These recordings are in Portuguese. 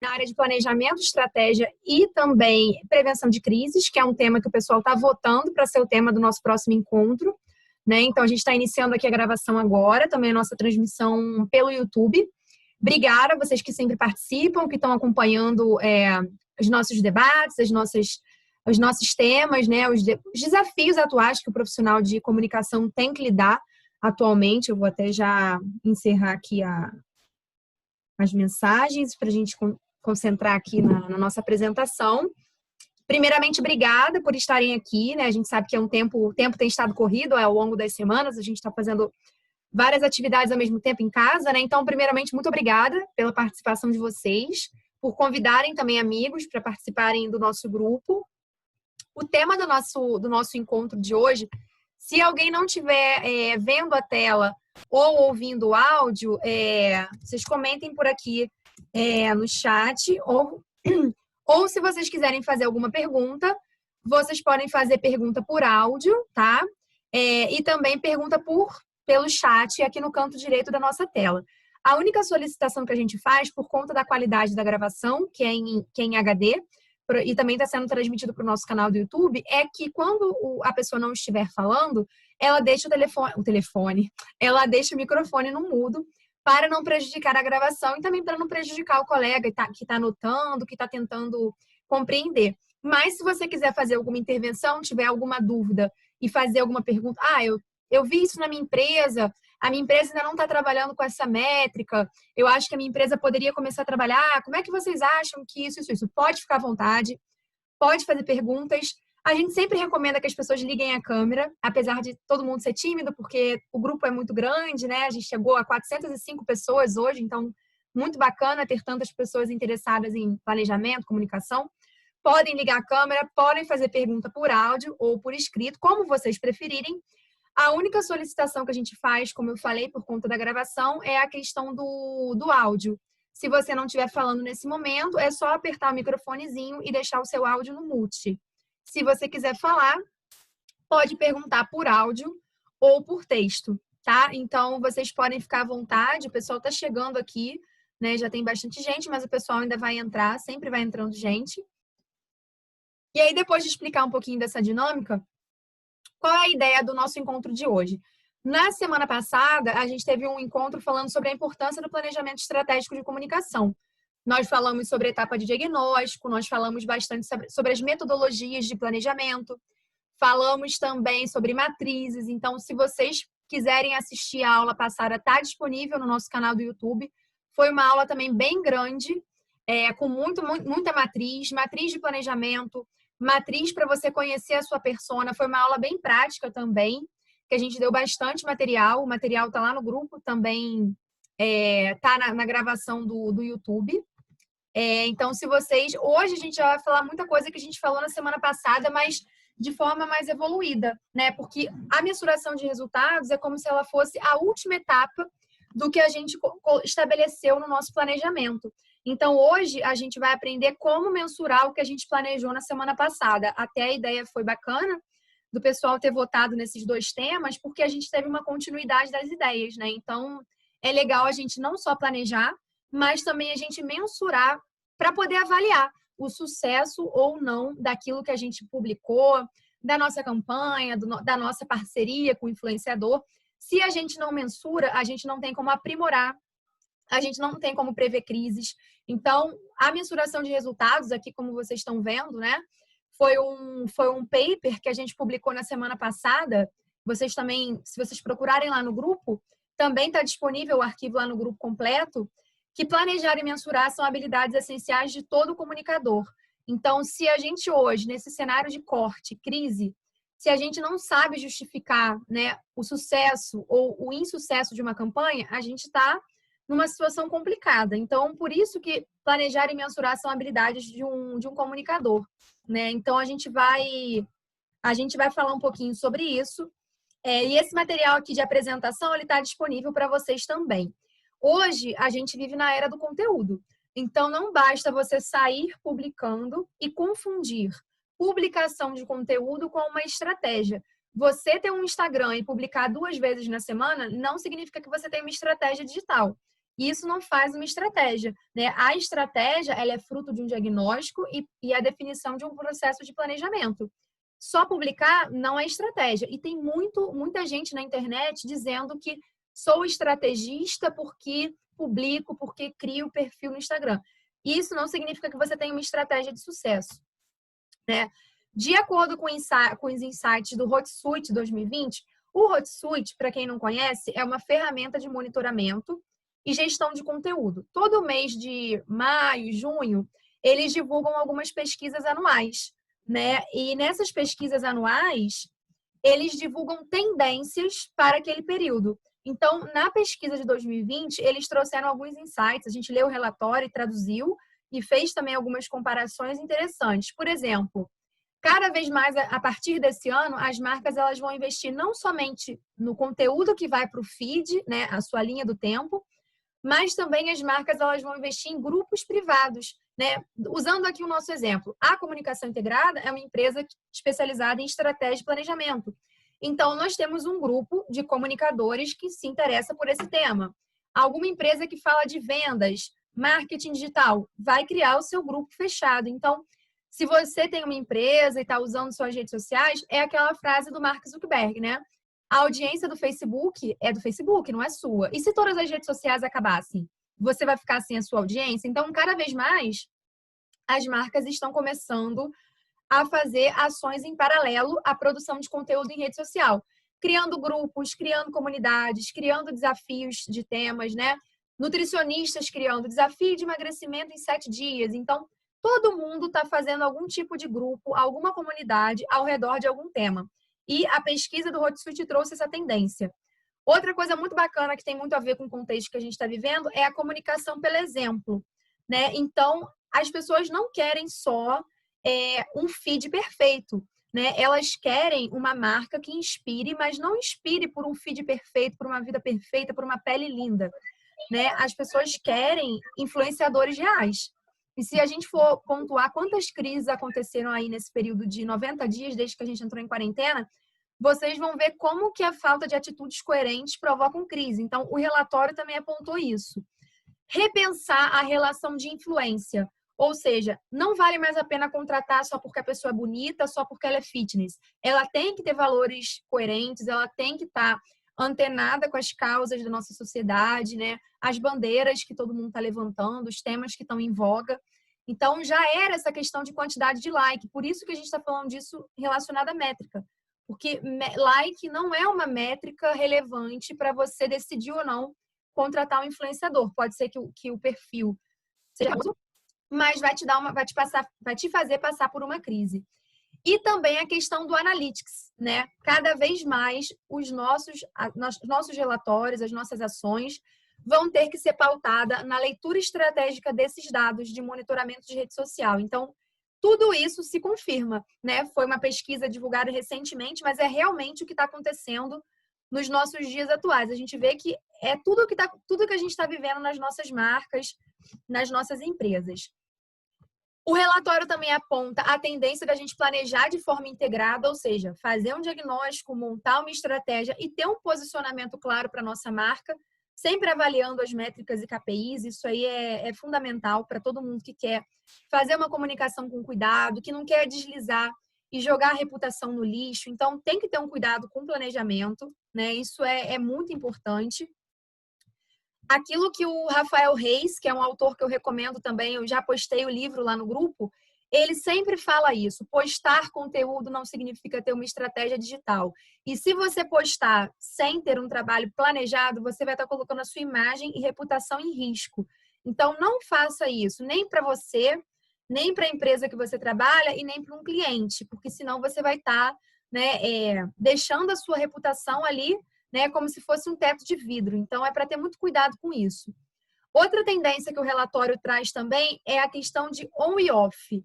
na área de planejamento, estratégia e também prevenção de crises, que é um tema que o pessoal está votando para ser o tema do nosso próximo encontro, né? Então, a gente está iniciando aqui a gravação agora, também a nossa transmissão pelo YouTube. Obrigada a vocês que sempre participam, que estão acompanhando os nossos debates, os nossos temas, né? Os desafios atuais que o profissional de comunicação tem que lidar atualmente. Eu vou até já encerrar aqui as mensagens para a gente concentrar aqui na nossa apresentação. Primeiramente, obrigada por estarem aqui, né? A gente sabe que o tempo tem estado corrido ao longo das semanas, a gente está fazendo várias atividades ao mesmo tempo em casa, né? Então, primeiramente, muito obrigada pela participação de vocês, por convidarem também amigos para participarem do nosso grupo. O tema do nosso encontro de hoje, se alguém não estiver vendo a tela ou ouvindo o áudio, vocês comentem por aqui no chat, ou se vocês quiserem fazer alguma pergunta, vocês podem fazer pergunta por áudio, tá? E também pergunta pelo chat aqui no canto direito da nossa tela. A única solicitação que a gente faz, por conta da qualidade da gravação, que é em HD, e também está sendo transmitido para o nosso canal do YouTube, é que quando a pessoa não estiver falando, ela deixa ela deixa o microfone no mudo, para não prejudicar a gravação e também para não prejudicar o colega que está anotando, que está tentando compreender. Mas se você quiser fazer alguma intervenção, tiver alguma dúvida e fazer alguma pergunta, eu vi isso na minha empresa, a minha empresa ainda não está trabalhando com essa métrica, eu acho que a minha empresa poderia começar a trabalhar, como é que vocês acham que isso? Pode ficar à vontade, pode fazer perguntas. A gente sempre recomenda que as pessoas liguem a câmera, apesar de todo mundo ser tímido, porque o grupo é muito grande, né? A gente chegou a 405 pessoas hoje, então muito bacana ter tantas pessoas interessadas em planejamento, comunicação. Podem ligar a câmera, podem fazer pergunta por áudio ou por escrito, como vocês preferirem. A única solicitação que a gente faz, como eu falei, por conta da gravação, é a questão do áudio. Se você não estiver falando nesse momento, é só apertar o microfonezinho e deixar o seu áudio no mute. Se você quiser falar, pode perguntar por áudio ou por texto, tá? Então, vocês podem ficar à vontade, o pessoal está chegando aqui, né? Já tem bastante gente, mas o pessoal ainda vai entrar, sempre vai entrando gente. E aí, depois de explicar um pouquinho dessa dinâmica, qual é a ideia do nosso encontro de hoje? Na semana passada, a gente teve um encontro falando sobre a importância do planejamento estratégico de comunicação. Nós falamos sobre a etapa de diagnóstico, nós falamos bastante sobre as metodologias de planejamento, falamos também sobre matrizes. Então, se vocês quiserem assistir a aula passada, está disponível no nosso canal do YouTube. Foi uma aula também bem grande, com muita matriz de planejamento, matriz para você conhecer a sua persona. Foi uma aula bem prática também, que a gente deu bastante material. O material está lá no grupo, também está na gravação do YouTube. Então, se vocês... Hoje a gente já vai falar muita coisa que a gente falou na semana passada, mas de forma mais evoluída, né? Porque a mensuração de resultados é como se ela fosse a última etapa do que a gente estabeleceu no nosso planejamento. Então, hoje, a gente vai aprender como mensurar o que a gente planejou na semana passada. Até a ideia foi bacana do pessoal ter votado nesses dois temas, porque a gente teve uma continuidade das ideias, né? Então, é legal a gente não só planejar, mas também a gente mensurar para poder avaliar o sucesso ou não daquilo que a gente publicou, da nossa campanha, da nossa parceria com o influenciador. Se a gente não mensura, a gente não tem como aprimorar, a gente não tem como prever crises. Então, a mensuração de resultados, aqui como vocês estão vendo, né? Foi um paper que a gente publicou na semana passada. Vocês também, se vocês procurarem lá no grupo, também está disponível o arquivo lá no grupo completo, que planejar e mensurar são habilidades essenciais de todo comunicador. Então, se a gente hoje, nesse cenário de corte, crise, se a gente não sabe justificar, né, o sucesso ou o insucesso de uma campanha, a gente está numa situação complicada. Então, por isso que planejar e mensurar são habilidades de um comunicador, né? Então, a gente vai falar um pouquinho sobre isso. E esse material aqui de apresentação, ele está disponível para vocês também. Hoje, a gente vive na era do conteúdo. Então, não basta você sair publicando e confundir publicação de conteúdo com uma estratégia. Você ter um Instagram e publicar 2 vezes na semana não significa que você tem uma estratégia digital. E isso não faz uma estratégia, né? A estratégia, ela é fruto de um diagnóstico e a definição de um processo de planejamento. Só publicar não é estratégia. E tem muita gente na internet dizendo que sou estrategista porque publico, porque crio perfil no Instagram. Isso não significa que você tem uma estratégia de sucesso, né? De acordo com os insights do Hotsuite 2020, o Hotsuite, para quem não conhece, é uma ferramenta de monitoramento e gestão de conteúdo. Todo mês de maio, junho, eles divulgam algumas pesquisas anuais, né? E nessas pesquisas anuais, eles divulgam tendências para aquele período. Então, na pesquisa de 2020, eles trouxeram alguns insights, a gente leu o relatório e traduziu e fez também algumas comparações interessantes. Por exemplo, cada vez mais, a partir desse ano, as marcas elas vão investir não somente no conteúdo que vai para o feed, né, a sua linha do tempo, mas também as marcas elas vão investir em grupos privados, né? Usando aqui o nosso exemplo, a Comunicação Integrada é uma empresa especializada em estratégia e planejamento. Então, nós temos um grupo de comunicadores que se interessa por esse tema. Alguma empresa que fala de vendas, marketing digital, vai criar o seu grupo fechado. Então, se você tem uma empresa e está usando suas redes sociais, é aquela frase do Mark Zuckerberg, né? A audiência do Facebook é do Facebook, não é sua. E se todas as redes sociais acabassem? Você vai ficar sem a sua audiência? Então, cada vez mais, as marcas estão começando a fazer ações em paralelo à produção de conteúdo em rede social. Criando grupos, criando comunidades, criando desafios de temas, né? Nutricionistas criando desafio de emagrecimento em 7 dias. Então, todo mundo está fazendo algum tipo de grupo, alguma comunidade ao redor de algum tema. E a pesquisa do Hotsuite trouxe essa tendência. Outra coisa muito bacana que tem muito a ver com o contexto que a gente está vivendo é a comunicação pelo exemplo, né? Então, as pessoas não querem só um feed perfeito, né? Elas querem uma marca que inspire, mas não inspire por um feed perfeito, por uma vida perfeita, por uma pele linda, né? As pessoas querem influenciadores reais. E se a gente for pontuar quantas crises aconteceram aí nesse período de 90 dias, desde que a gente entrou em quarentena, vocês vão ver como que a falta de atitudes coerentes provocam crise. Então, o relatório também apontou isso. Repensar a relação de influência. Ou seja, não vale mais a pena contratar só porque a pessoa é bonita, só porque ela é fitness. Ela tem que ter valores coerentes, ela tem que estar antenada com as causas da nossa sociedade, né? As bandeiras que todo mundo está levantando, os temas que estão em voga. Então, já era essa questão de quantidade de like. Por isso que a gente está falando disso relacionado à métrica. Porque like não é uma métrica relevante para você decidir ou não contratar um influenciador. Pode ser que o perfil seja famoso, mas vai te fazer passar por uma crise. E também a questão do analytics, né? Cada vez mais os nossos relatórios, as nossas ações vão ter que ser pautada na leitura estratégica desses dados de monitoramento de rede social. Então, tudo isso se confirma, né? Foi uma pesquisa divulgada recentemente, mas é realmente o que está acontecendo nos nossos dias atuais. A gente vê que é tudo que a gente está vivendo nas nossas marcas, nas nossas empresas. O relatório também aponta a tendência da gente planejar de forma integrada, ou seja, fazer um diagnóstico, montar uma estratégia e ter um posicionamento claro para a nossa marca, sempre avaliando as métricas e KPIs. Isso aí é fundamental para todo mundo que quer fazer uma comunicação com cuidado, que não quer deslizar e jogar a reputação no lixo. Então, tem que ter um cuidado com o planejamento, né? Isso é muito importante. Aquilo que o Rafael Reis, que é um autor que eu recomendo também, eu já postei o livro lá no grupo, ele sempre fala isso. Postar conteúdo não significa ter uma estratégia digital. E se você postar sem ter um trabalho planejado, você vai estar colocando a sua imagem e reputação em risco. Então, não faça isso, nem para você, nem para a empresa que você trabalha e nem para um cliente, porque senão você vai estar, né, deixando a sua reputação ali, né, como se fosse um teto de vidro. Então, é para ter muito cuidado com isso. Outra tendência que o relatório traz também é a questão de on e off,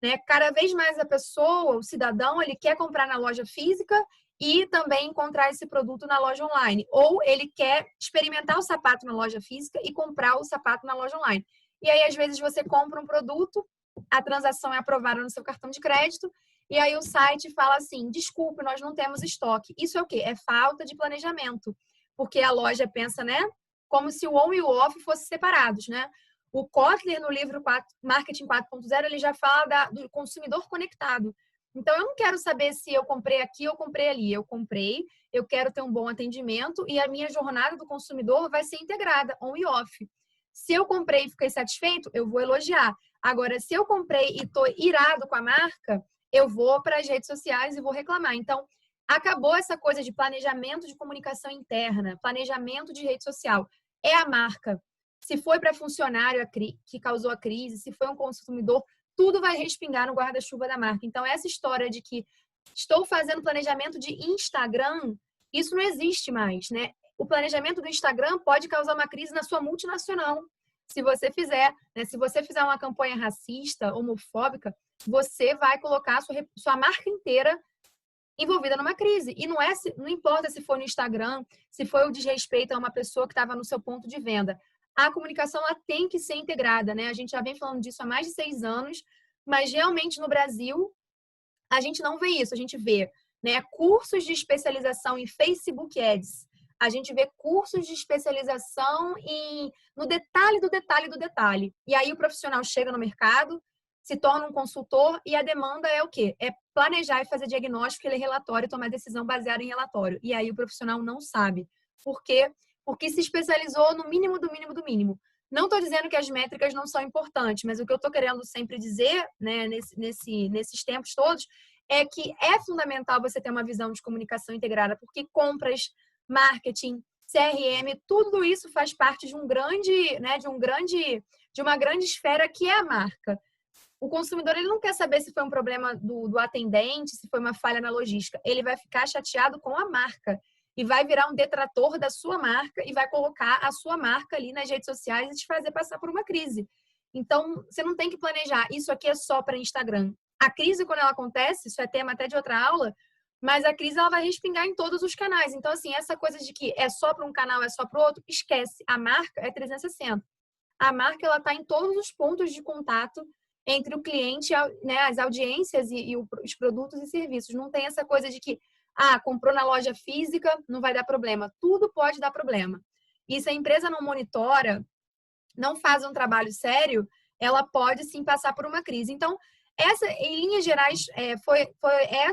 né? Cada vez mais a pessoa, o cidadão, ele quer comprar na loja física e também encontrar esse produto na loja online. Ou ele quer experimentar o sapato na loja física e comprar o sapato na loja online. E aí, às vezes, você compra um produto, a transação é aprovada no seu cartão de crédito, e aí o site fala assim, desculpe, nós não temos estoque. Isso é o quê? É falta de planejamento. Porque a loja pensa, né? como se o on e o off fossem separados, né? O Kotler, no livro Marketing 4.0, ele já fala do consumidor conectado. Então, eu não quero saber se eu comprei aqui ou comprei ali. Eu comprei, eu quero ter um bom atendimento e a minha jornada do consumidor vai ser integrada, on e off. Se eu comprei e fiquei satisfeito, eu vou elogiar. Agora, se eu comprei e estou irado com a marca, eu vou para as redes sociais e vou reclamar. Então, acabou essa coisa de planejamento de comunicação interna, planejamento de rede social. É a marca. Se foi para funcionário que causou a crise, se foi um consumidor, tudo vai respingar no guarda-chuva da marca. Então, essa história de que estou fazendo planejamento de Instagram, isso não existe mais, né? O planejamento do Instagram pode causar uma crise na sua multinacional. Se você fizer, né? Se você fizer uma campanha racista, homofóbica, você vai colocar a sua marca inteira envolvida numa crise. E não importa se for no Instagram, se foi o desrespeito a uma pessoa que estava no seu ponto de venda. A comunicação ela tem que ser integrada, né? A gente já vem falando disso há mais de 6 anos, mas realmente no Brasil a gente não vê isso. A gente vê, né, cursos de especialização em Facebook Ads. A gente vê cursos de especialização no detalhe do detalhe do detalhe. E aí o profissional chega no mercado, se torna um consultor e a demanda é o quê? É planejar e fazer diagnóstico, ler relatório, tomar decisão baseada em relatório. E aí o profissional não sabe. Por quê? Porque se especializou no mínimo do mínimo do mínimo. Não estou dizendo que as métricas não são importantes, mas o que eu estou querendo sempre dizer, né, nesses tempos todos, é que é fundamental você ter uma visão de comunicação integrada, porque compras, marketing, CRM, tudo isso faz parte de uma grande esfera que é a marca. O consumidor ele não quer saber se foi um problema do atendente, se foi uma falha na logística. Ele vai ficar chateado com a marca e vai virar um detrator da sua marca e vai colocar a sua marca ali nas redes sociais e te fazer passar por uma crise. Então, você não tem que planejar. Isso aqui é só para Instagram. A crise, quando ela acontece, isso é tema até de outra aula, mas a crise ela vai respingar em todos os canais. Então, assim, essa coisa de que é só para um canal, é só para o outro, esquece. A marca é 360. A marca ela está em todos os pontos de contato entre o cliente, né, as audiências e os produtos e serviços. Não tem essa coisa de que comprou na loja física, não vai dar problema. Tudo pode dar problema. E se a empresa não monitora, não faz um trabalho sério, ela pode sim passar por uma crise. Então, em linhas gerais, foi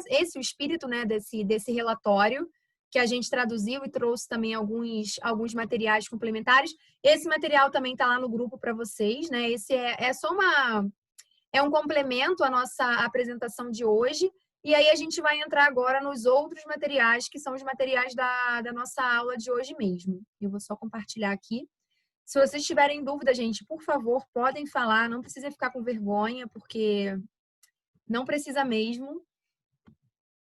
esse o espírito, né, desse relatório que a gente traduziu e trouxe também alguns materiais complementares. Esse material também está lá no grupo para vocês, né? Esse é um complemento à nossa apresentação de hoje. E aí a gente vai entrar agora nos outros materiais, que são os materiais da nossa aula de hoje mesmo. Eu vou só compartilhar aqui. Se vocês tiverem dúvida, gente, por favor, podem falar. Não precisa ficar com vergonha, porque não precisa mesmo.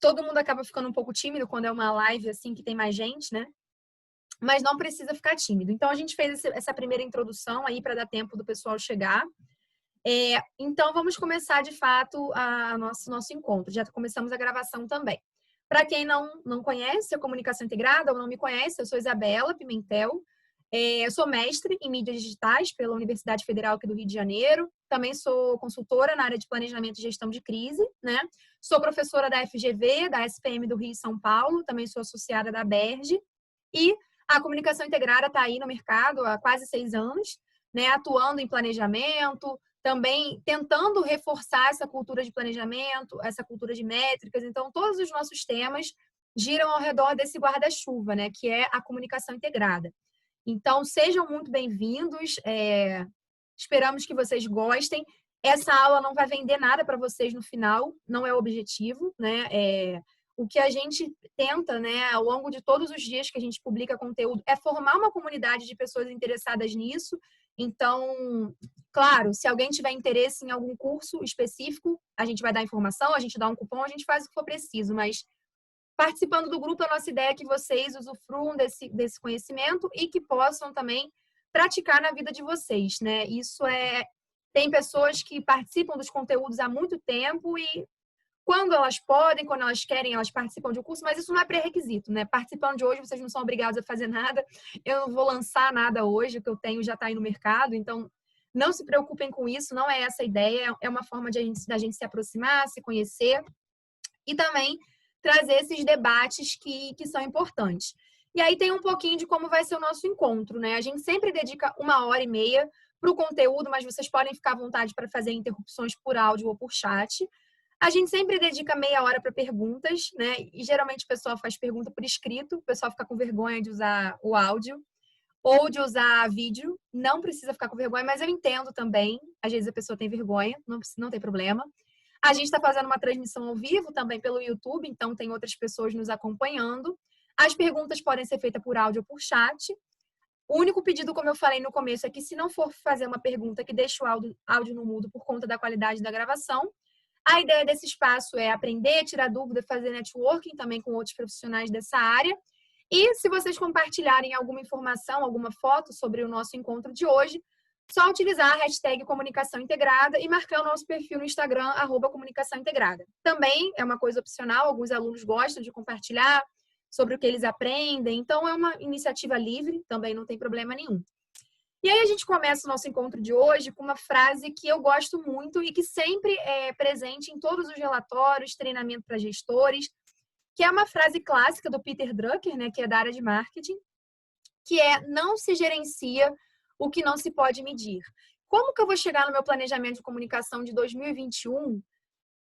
Todo mundo acaba ficando um pouco tímido quando é uma live assim que tem mais gente, né? Mas não precisa ficar tímido. Então, a gente fez essa primeira introdução aí para dar tempo do pessoal chegar. Então, vamos começar, de fato, o nosso encontro. Já começamos a gravação também. Para quem não conhece a Comunicação Integrada ou não me conhece, eu sou Isabela Pimentel. Eu sou mestre em mídias digitais pela Universidade Federal aqui do Rio de Janeiro. Também sou consultora na área de planejamento e gestão de crise, né? Sou professora da FGV, da SPM do Rio e São Paulo. Também sou associada da Berge. E a Comunicação Integrada está aí no mercado há quase 6 anos, né? Atuando em planejamento, também tentando reforçar essa cultura de planejamento, essa cultura de métricas. Então, todos os nossos temas giram ao redor desse guarda-chuva, né? Que é a comunicação integrada. Então, sejam muito bem-vindos. Esperamos que vocês gostem. Essa aula não vai vender nada para vocês no final, não é o objetivo, né? O que a gente tenta, né, ao longo de todos os dias que a gente publica conteúdo, é formar uma comunidade de pessoas interessadas nisso. Então, claro, se alguém tiver interesse em algum curso específico, a gente vai dar informação, a gente dá um cupom, a gente faz o que for preciso, mas participando do grupo, a nossa ideia é que vocês usufruam desse conhecimento e que possam também praticar na vida de vocês, né? Tem pessoas que participam dos conteúdos há muito tempo e quando elas podem, quando elas querem, elas participam de um curso, mas isso não é pré-requisito, né? Participando de hoje, vocês não são obrigados a fazer nada. Eu não vou lançar nada hoje, o que eu tenho já está aí no mercado, então não se preocupem com isso, não é essa a ideia, é uma forma da gente se aproximar, se conhecer e também trazer esses debates que são importantes. E aí tem um pouquinho de como vai ser o nosso encontro, né? A gente sempre dedica 1h30 para o conteúdo, mas vocês podem ficar à vontade para fazer interrupções por áudio ou por chat. A gente sempre dedica meia hora para perguntas, né? E geralmente o pessoal faz pergunta por escrito, o pessoal fica com vergonha de usar o áudio ou de usar vídeo. Não precisa ficar com vergonha, mas eu entendo também. Às vezes a pessoa tem vergonha, não tem problema. A gente está fazendo uma transmissão ao vivo também pelo YouTube, então tem outras pessoas nos acompanhando. As perguntas podem ser feitas por áudio ou por chat. O único pedido, como eu falei no começo, é que se não for fazer uma pergunta que deixe o áudio no mudo por conta da qualidade da gravação. A ideia desse espaço é aprender, tirar dúvida, fazer networking também com outros profissionais dessa área. E se vocês compartilharem alguma informação, alguma foto sobre o nosso encontro de hoje, só utilizar a hashtag Comunicação Integrada e marcar o nosso perfil no Instagram, @Comunicação Integrada. Também é uma coisa opcional, alguns alunos gostam de compartilhar sobre o que eles aprendem, então é uma iniciativa livre, também não tem problema nenhum. E aí a gente começa o nosso encontro de hoje com uma frase que eu gosto muito e que sempre é presente em todos os relatórios, treinamento para gestores, que é uma frase clássica do Peter Drucker, né, que é da área de marketing, que é: não se gerencia o que não se pode medir. Como que eu vou chegar no meu planejamento de comunicação de 2021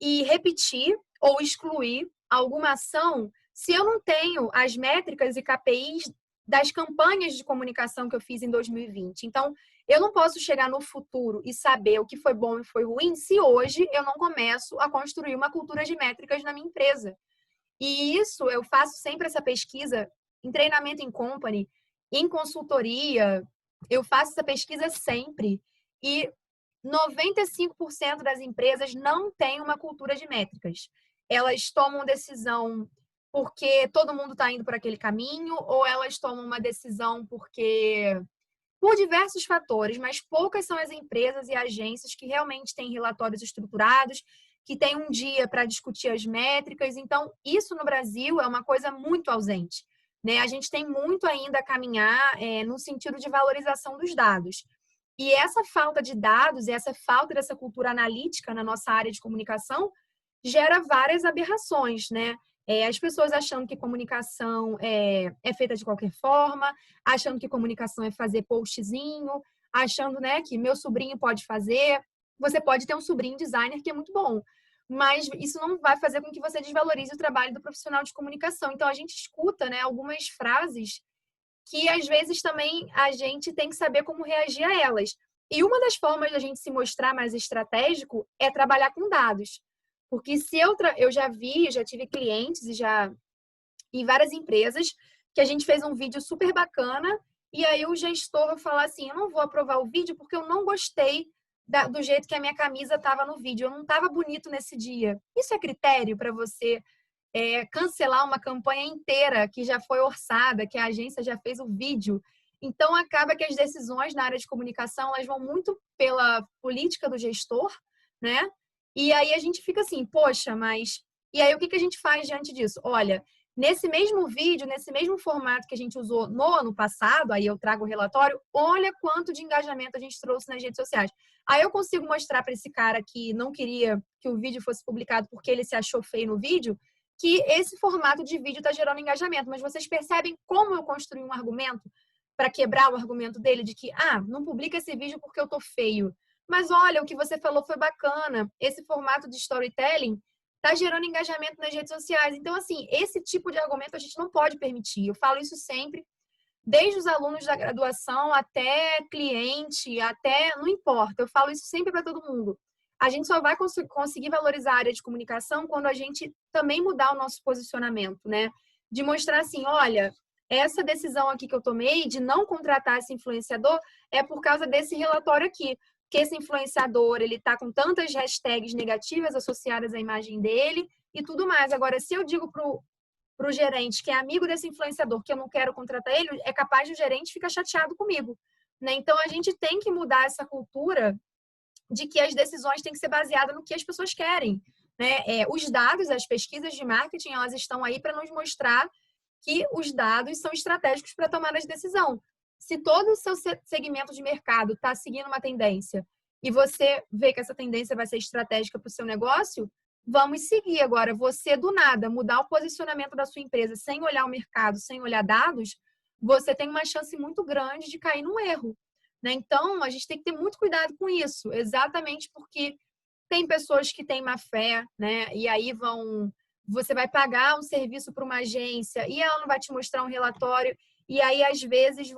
e repetir ou excluir alguma ação se eu não tenho as métricas e KPIs das campanhas de comunicação que eu fiz em 2020? Então, eu não posso chegar no futuro e saber o que foi bom e foi ruim se hoje eu não começo a construir uma cultura de métricas na minha empresa. E isso eu faço sempre essa pesquisa em treinamento em company, em consultoria, eu faço essa pesquisa sempre. E 95% das empresas não têm uma cultura de métricas. Elas tomam decisão porque todo mundo está indo por aquele caminho, ou elas tomam uma decisão por diversos fatores, mas poucas são as empresas e agências que realmente têm relatórios estruturados, que têm um dia para discutir as métricas. Então, isso no Brasil é uma coisa muito ausente, né? A gente tem muito ainda a caminhar no sentido de valorização dos dados. E essa falta de dados e essa falta dessa cultura analítica na nossa área de comunicação gera várias aberrações, né? As pessoas achando que comunicação é feita de qualquer forma, achando que comunicação é fazer postzinho, achando, né, que meu sobrinho pode fazer. Você pode ter um sobrinho designer que é muito bom, mas isso não vai fazer com que você desvalorize o trabalho do profissional de comunicação. Então, a gente escuta, né, algumas frases que, às vezes, também a gente tem que saber como reagir a elas. E uma das formas da gente se mostrar mais estratégico é trabalhar com dados. Porque se eu já tive clientes e já em várias empresas que a gente fez um vídeo super bacana e aí o gestor fala assim: eu não vou aprovar o vídeo porque eu não gostei do jeito que a minha camisa estava no vídeo, eu não estava bonito nesse dia. Isso é critério para você cancelar uma campanha inteira que já foi orçada, que a agência já fez o vídeo? Então acaba que as decisões na área de comunicação elas vão muito pela política do gestor, né? E aí a gente fica assim, poxa, mas... E aí o que a gente faz diante disso? Olha, nesse mesmo vídeo, nesse mesmo formato que a gente usou no ano passado, aí eu trago o relatório, olha quanto de engajamento a gente trouxe nas redes sociais. Aí eu consigo mostrar para esse cara que não queria que o vídeo fosse publicado porque ele se achou feio no vídeo, que esse formato de vídeo está gerando engajamento. Mas vocês percebem como eu construí um argumento para quebrar o argumento dele de que, não publica esse vídeo porque eu tô feio. Mas olha, o que você falou foi bacana. Esse formato de storytelling está gerando engajamento nas redes sociais. Então, assim, esse tipo de argumento a gente não pode permitir. Eu falo isso sempre, desde os alunos da graduação até cliente, até... Não importa, eu falo isso sempre para todo mundo. A gente só vai conseguir valorizar a área de comunicação quando a gente também mudar o nosso posicionamento, né? De mostrar assim, olha, essa decisão aqui que eu tomei de não contratar esse influenciador é por causa desse relatório aqui. Que esse influenciador, ele tá com tantas hashtags negativas associadas à imagem dele e tudo mais. Agora, se eu digo pro gerente que é amigo desse influenciador que eu não quero contratar ele, é capaz do gerente ficar chateado comigo, né? Então, a gente tem que mudar essa cultura de que as decisões têm que ser baseadas no que as pessoas querem, né? Os dados, as pesquisas de marketing, elas estão aí para nos mostrar que os dados são estratégicos para tomar as decisões. Se todo o seu segmento de mercado está seguindo uma tendência e você vê que essa tendência vai ser estratégica para o seu negócio, vamos seguir. Agora, você do nada mudar o posicionamento da sua empresa sem olhar o mercado, sem olhar dados, você tem uma chance muito grande de cair num erro, né? Então, a gente tem que ter muito cuidado com isso, exatamente porque tem pessoas que têm má fé, né? E aí você vai pagar um serviço para uma agência e ela não vai te mostrar um relatório. E aí, às vezes,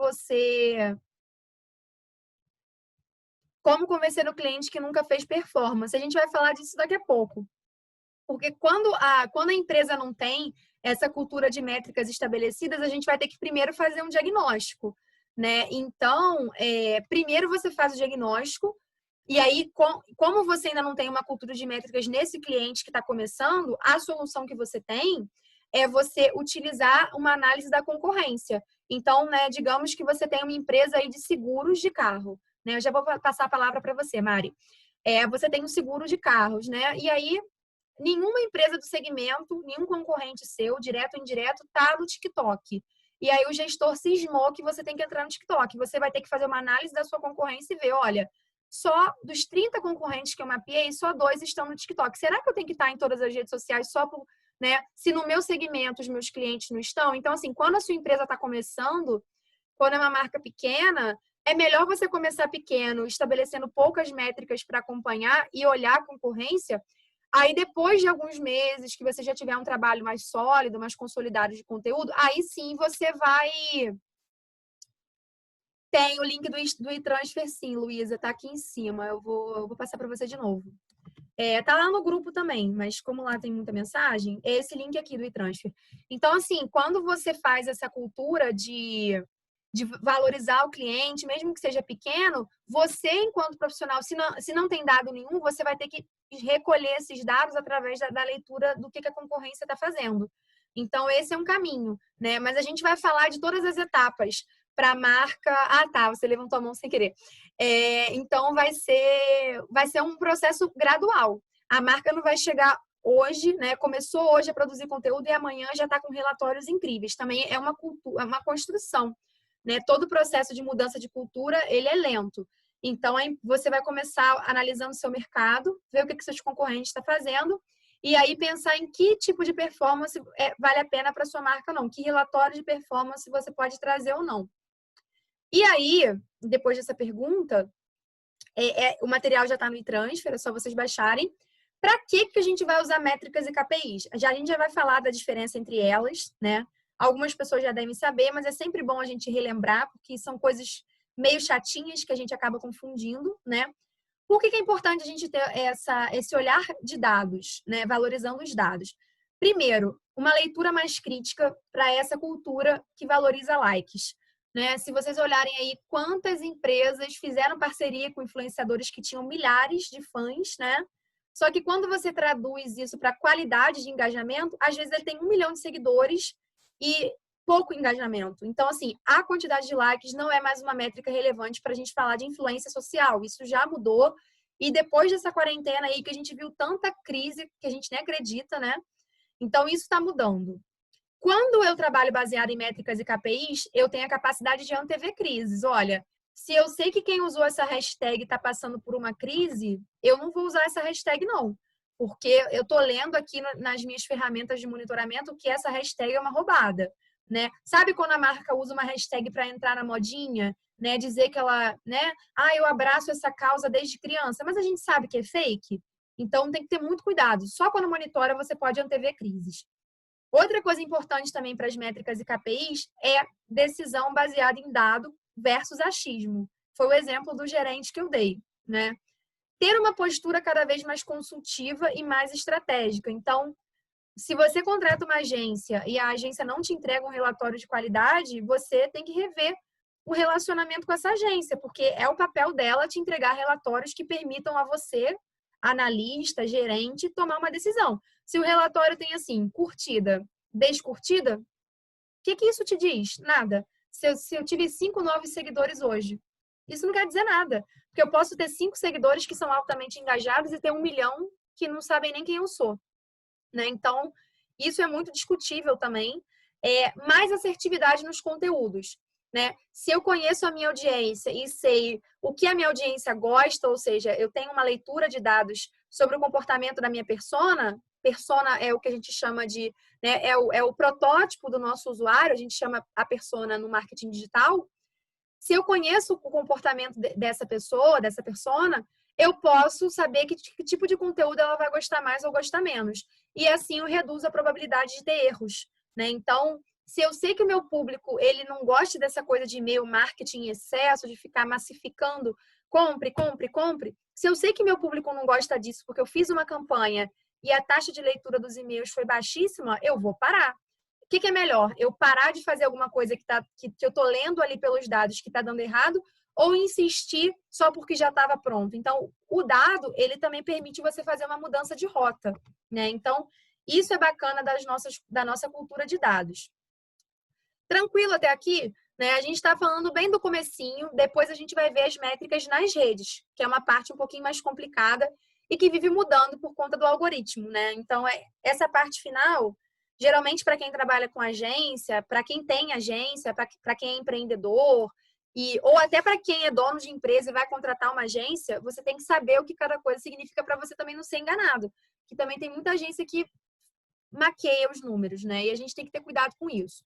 como convencer o cliente que nunca fez performance? A gente vai falar disso daqui a pouco. Porque quando a empresa não tem essa cultura de métricas estabelecidas, a gente vai ter que primeiro fazer um diagnóstico, né? Então, primeiro você faz o diagnóstico, e aí, como você ainda não tem uma cultura de métricas nesse cliente que está começando, a solução que você tem é você utilizar uma análise da concorrência. Então, né, digamos que você tem uma empresa aí de seguros de carro, né? Eu já vou passar a palavra para você, Mari. Você tem um seguro de carros, né? E aí, nenhuma empresa do segmento, nenhum concorrente seu, direto ou indireto, está no TikTok. E aí o gestor cismou que você tem que entrar no TikTok. Você vai ter que fazer uma análise da sua concorrência e ver, olha, só dos 30 concorrentes que eu mapeei, só 2 estão no TikTok. Será que eu tenho que estar em todas as redes sociais só por, né? Se no meu segmento os meus clientes não estão? Então, assim, quando a sua empresa está começando, quando é uma marca pequena, é melhor você começar pequeno, estabelecendo poucas métricas para acompanhar e olhar a concorrência. Aí, depois de alguns meses que você já tiver um trabalho mais sólido, mais consolidado de conteúdo, aí sim você vai. Tem o link do e-transfer, sim, Luísa, tá aqui em cima. Eu vou passar para você de novo. Tá lá no grupo também, mas como lá tem muita mensagem, é esse link aqui do e-transfer. Então, assim, quando você faz essa cultura de valorizar o cliente, mesmo que seja pequeno, você, enquanto profissional, se não tem dado nenhum, você vai ter que recolher esses dados através da leitura do que a concorrência está fazendo. Então, esse é um caminho, né? Mas a gente vai falar de todas as etapas para a marca. Ah, tá, você levantou a mão sem querer. Então, vai ser um processo gradual. A marca não vai chegar hoje, né? Começou hoje a produzir conteúdo e amanhã já está com relatórios incríveis. Também é uma cultura, é uma construção, né? Todo o processo de mudança de cultura, ele é lento. Então, você vai começar analisando o seu mercado, ver o que seus concorrentes estão fazendo, e aí pensar em que tipo de performance vale a pena para sua marca ou não, que relatório de performance você pode trazer ou não. E aí, depois dessa pergunta, o material já está no e-transfer, é só vocês baixarem. Para que a gente vai usar métricas e KPIs? A gente já vai falar da diferença entre elas, né? Algumas pessoas já devem saber, mas é sempre bom a gente relembrar, porque são coisas meio chatinhas que a gente acaba confundindo, né? Por que é importante a gente ter esse olhar de dados, né? Valorizando os dados? Primeiro, uma leitura mais crítica para essa cultura que valoriza likes, né? Se vocês olharem aí quantas empresas fizeram parceria com influenciadores que tinham milhares de fãs, né? Só que quando você traduz isso para qualidade de engajamento, às vezes ele tem 1 milhão de seguidores e pouco engajamento. Então, assim, a quantidade de likes não é mais uma métrica relevante para a gente falar de influência social. Isso já mudou. E depois dessa quarentena aí, que a gente viu tanta crise que a gente nem acredita, né? Então, isso está mudando. Quando eu trabalho baseado em métricas e KPIs, eu tenho a capacidade de antever crises. Olha, se eu sei que quem usou essa hashtag está passando por uma crise, eu não vou usar essa hashtag, não. Porque eu estou lendo aqui nas minhas ferramentas de monitoramento que essa hashtag é uma roubada, né? Sabe quando a marca usa uma hashtag para entrar na modinha, né? Dizer que ela, né? Ah, eu abraço essa causa desde criança, mas a gente sabe que é fake. Então tem que ter muito cuidado. Só quando monitora você pode antever crises. Outra coisa importante também para as métricas e KPIs é decisão baseada em dado versus achismo. Foi o exemplo do gerente que eu dei, né? Ter uma postura cada vez mais consultiva e mais estratégica. Então, se você contrata uma agência e a agência não te entrega um relatório de qualidade, você tem que rever o relacionamento com essa agência, porque é o papel dela te entregar relatórios que permitam a você, analista, gerente, tomar uma decisão. Se o relatório tem assim, curtida, descurtida, o que isso te diz? Nada. Se eu tive 5 novos seguidores hoje, isso não quer dizer nada. Porque eu posso ter 5 seguidores que são altamente engajados e ter 1 milhão que não sabem nem quem eu sou, né? Então, isso é muito discutível também. Mais assertividade nos conteúdos. né? Se eu conheço a minha audiência e sei o que a minha audiência gosta, ou seja, eu tenho uma leitura de dados sobre o comportamento da minha persona, persona é o que a gente chama de, né, é o protótipo do nosso usuário, a gente chama a persona no marketing digital. Se eu conheço o comportamento dessa pessoa, dessa persona, eu posso saber que tipo de conteúdo ela vai gostar mais ou gostar menos. E assim eu reduzo a probabilidade de ter erros, né? Então, se eu sei que o meu público, ele não gosta dessa coisa de e-mail marketing em excesso, de ficar massificando, compre, compre, compre. Se eu sei que meu público não gosta disso porque eu fiz uma campanha e a taxa de leitura dos e-mails foi baixíssima, eu vou parar. O que é melhor? Eu parar de fazer alguma coisa que eu estou lendo ali pelos dados que está dando errado ou insistir só porque já estava pronto? Então, o dado, ele também permite você fazer uma mudança de rota, né? Então, isso é bacana da nossa cultura de dados. Tranquilo até aqui? Né? A gente está falando bem do comecinho, depois a gente vai ver as métricas nas redes, que é uma parte um pouquinho mais complicada e que vive mudando por conta do algoritmo, né? Então, essa parte final, geralmente para quem trabalha com agência, para quem tem agência, para quem é empreendedor, ou até para quem é dono de empresa e vai contratar uma agência, você tem que saber o que cada coisa significa para você também não ser enganado. Que também tem muita agência que maqueia os números, né? E a gente tem que ter cuidado com isso.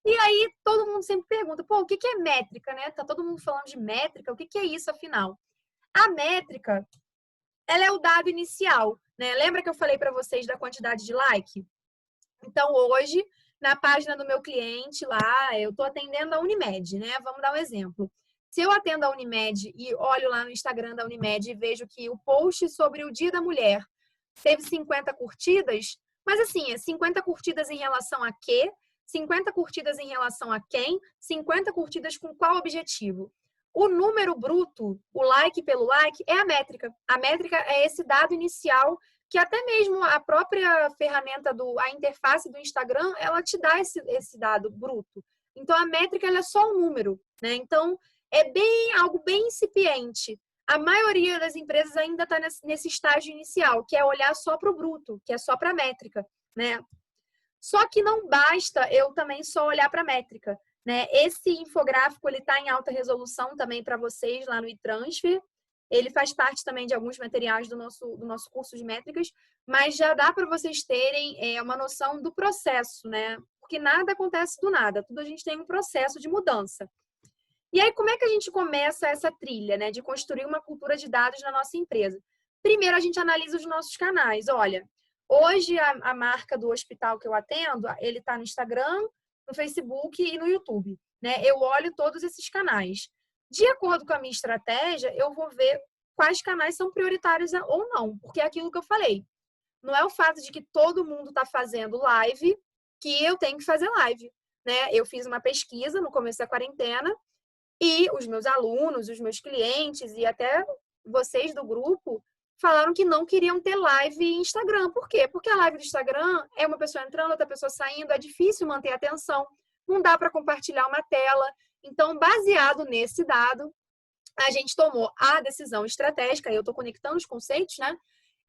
E aí todo mundo sempre pergunta, pô, o que é métrica, né? Tá todo mundo falando de métrica, o que é isso afinal? A métrica, ela é o dado inicial, né? Lembra que eu falei para vocês da quantidade de like? Então hoje, na página do meu cliente lá, eu tô atendendo a Unimed, né? Vamos dar um exemplo. Se eu atendo a Unimed e olho lá no Instagram da Unimed e vejo que o post sobre o Dia da Mulher teve 50 curtidas, mas assim, é 50 curtidas em relação a quê? 50 curtidas em relação a quem? 50 curtidas com qual objetivo? O número bruto, o like pelo like, é a métrica. A métrica é esse dado inicial que até mesmo a própria ferramenta, a interface do Instagram, ela te dá esse dado bruto. Então, a métrica ela é só um número, né? Então, é algo bem incipiente. A maioria das empresas ainda está nesse estágio inicial, que é olhar só para o bruto, que é só para a métrica, né? Só que não basta eu também só olhar para a métrica, né? Esse infográfico ele está em alta resolução também para vocês lá no eTransfer. Ele faz parte também de alguns materiais do nosso curso de métricas, mas já dá para vocês terem uma noção do processo, né? Porque nada acontece do nada, tudo a gente tem um processo de mudança. E aí, como é que a gente começa essa trilha, né, de construir uma cultura de dados na nossa empresa? Primeiro, a gente analisa os nossos canais. Olha, hoje a marca do hospital que eu atendo, ele está no Instagram, no Facebook e no YouTube, né? Eu olho todos esses canais. De acordo com a minha estratégia, eu vou ver quais canais são prioritários ou não, porque é aquilo que eu falei. Não é o fato de que todo mundo está fazendo live que eu tenho que fazer live, né? Eu fiz uma pesquisa no começo da quarentena e os meus alunos, os meus clientes e até vocês do grupo falaram que não queriam ter live em Instagram. Por quê? Porque a live do Instagram é uma pessoa entrando, outra pessoa saindo, é difícil manter a atenção, não dá para compartilhar uma tela. Então, baseado nesse dado, a gente tomou a decisão estratégica, eu estou conectando os conceitos, né?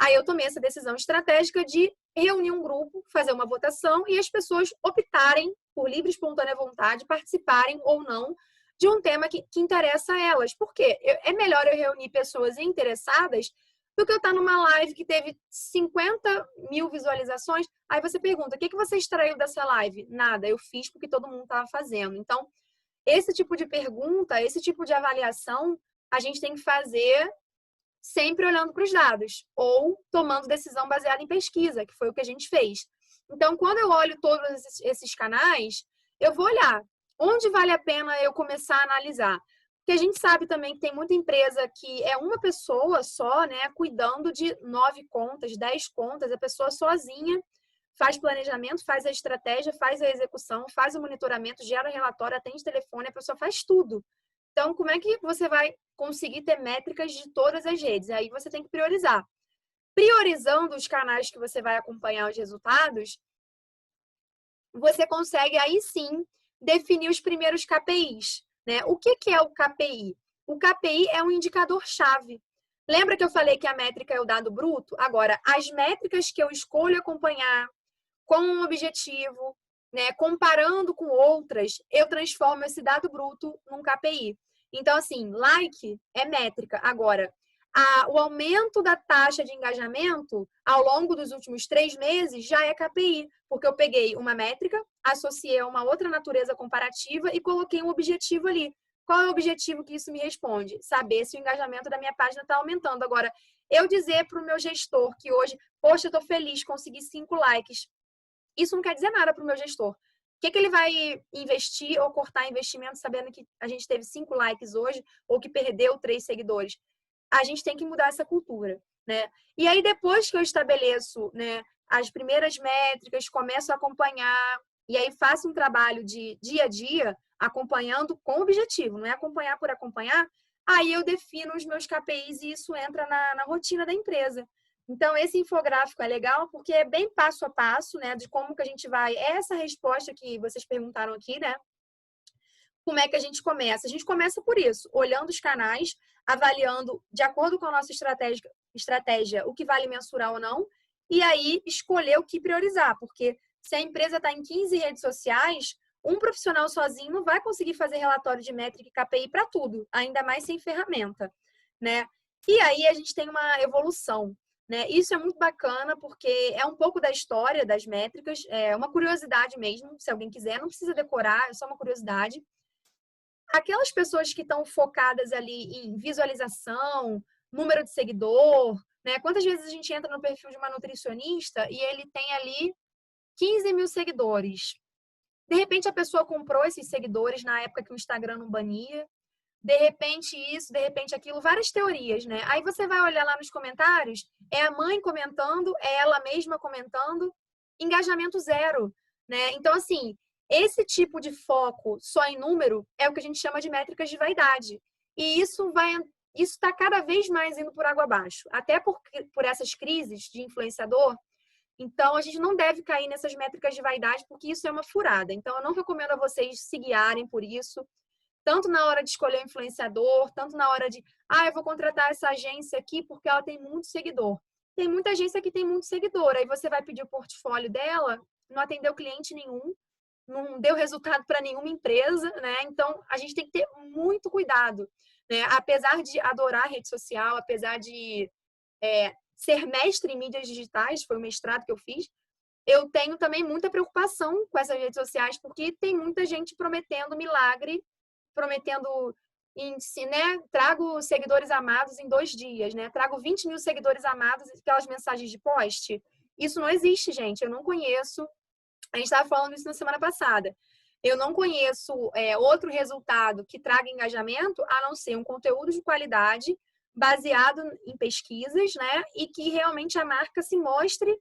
Aí eu tomei essa decisão estratégica de reunir um grupo, fazer uma votação e as pessoas optarem, por livre e espontânea vontade, participarem ou não de um tema que interessa a elas. Por quê? É melhor eu reunir pessoas interessadas do que eu estar numa live que teve 50 mil visualizações. Aí você pergunta, o que você extraiu dessa live? Nada, eu fiz porque todo mundo estava fazendo. Então, esse tipo de pergunta, esse tipo de avaliação, a gente tem que fazer sempre olhando para os dados ou tomando decisão baseada em pesquisa, que foi o que a gente fez. Então, quando eu olho todos esses canais, eu vou olhar onde vale a pena eu começar a analisar. Porque a gente sabe também que tem muita empresa que é uma pessoa só, né, cuidando de 9 contas, 10 contas, a pessoa sozinha faz planejamento, faz a estratégia, faz a execução, faz o monitoramento, gera relatório, atende telefone, a pessoa faz tudo. Então, como é que você vai conseguir ter métricas de todas as redes? Aí você tem que priorizar. Priorizando os canais que você vai acompanhar os resultados, você consegue aí sim definir os primeiros KPIs, né? O que é o KPI? O KPI é um indicador-chave. Lembra que eu falei que a métrica é o dado bruto? Agora, as métricas que eu escolho acompanhar com um objetivo, né, comparando com outras, eu transformo esse dado bruto num KPI. Então, assim, like é métrica. Agora, o aumento da taxa de engajamento ao longo dos últimos 3 meses já é KPI, porque eu peguei uma métrica, associei a uma outra natureza comparativa e coloquei um objetivo ali. Qual é o objetivo que isso me responde? Saber se o engajamento da minha página está aumentando. Agora, eu dizer para o meu gestor que hoje, poxa, eu estou feliz, consegui 5 likes. Isso não quer dizer nada para o meu gestor. O que ele vai investir ou cortar investimento sabendo que a gente teve 5 likes hoje ou que perdeu 3 seguidores? A gente tem que mudar essa cultura, né? E aí, depois que eu estabeleço, né, as primeiras métricas, começo a acompanhar, e aí faço um trabalho de dia a dia, acompanhando com objetivo, não é acompanhar por acompanhar, aí eu defino os meus KPIs e isso entra na rotina da empresa. Então, esse infográfico é legal porque é bem passo a passo, né, de como que a gente vai... Essa resposta que vocês perguntaram aqui, né? Como é que a gente começa? A gente começa por isso, olhando os canais, avaliando de acordo com a nossa estratégia o que vale mensurar ou não, e aí escolher o que priorizar, porque se a empresa está em 15 redes sociais, um profissional sozinho não vai conseguir fazer relatório de métrica e KPI para tudo, ainda mais sem ferramenta, né? E aí a gente tem uma evolução, né? Isso é muito bacana porque é um pouco da história das métricas, é uma curiosidade mesmo, se alguém quiser, não precisa decorar, é só uma curiosidade. Aquelas pessoas que estão focadas ali em visualização, número de seguidor, né? Quantas vezes a gente entra no perfil de uma nutricionista e ele tem ali 15 mil seguidores? De repente a pessoa comprou esses seguidores na época que o Instagram não bania. De repente isso, de repente aquilo, várias teorias, né? Aí você vai olhar lá nos comentários, é a mãe comentando, é ela mesma comentando, engajamento zero, né? Então, assim, esse tipo de foco só em número é o que a gente chama de métricas de vaidade. E isso está cada vez mais indo por água abaixo. Até por essas crises de influenciador, então, a gente não deve cair nessas métricas de vaidade, porque isso é uma furada. Então, eu não recomendo a vocês se guiarem por isso, tanto na hora de escolher o influenciador, tanto na hora de, eu vou contratar essa agência aqui porque ela tem muito seguidor. Tem muita agência que tem muito seguidor, aí você vai pedir o portfólio dela, não atendeu cliente nenhum, não deu resultado para nenhuma empresa, né? Então, a gente tem que ter muito cuidado, né? Apesar de adorar a rede social, apesar de ser mestre em mídias digitais, foi o mestrado que eu fiz, eu tenho também muita preocupação com essas redes sociais, porque tem muita gente prometendo milagre, prometendo, né? Trago seguidores amados em 2 dias, né? Trago 20 mil seguidores amados, aquelas mensagens de post. Isso não existe, gente. Eu não conheço. A gente estava falando isso na semana passada. Eu não conheço outro resultado que traga engajamento, a não ser um conteúdo de qualidade, baseado em pesquisas, né? E que realmente a marca se mostre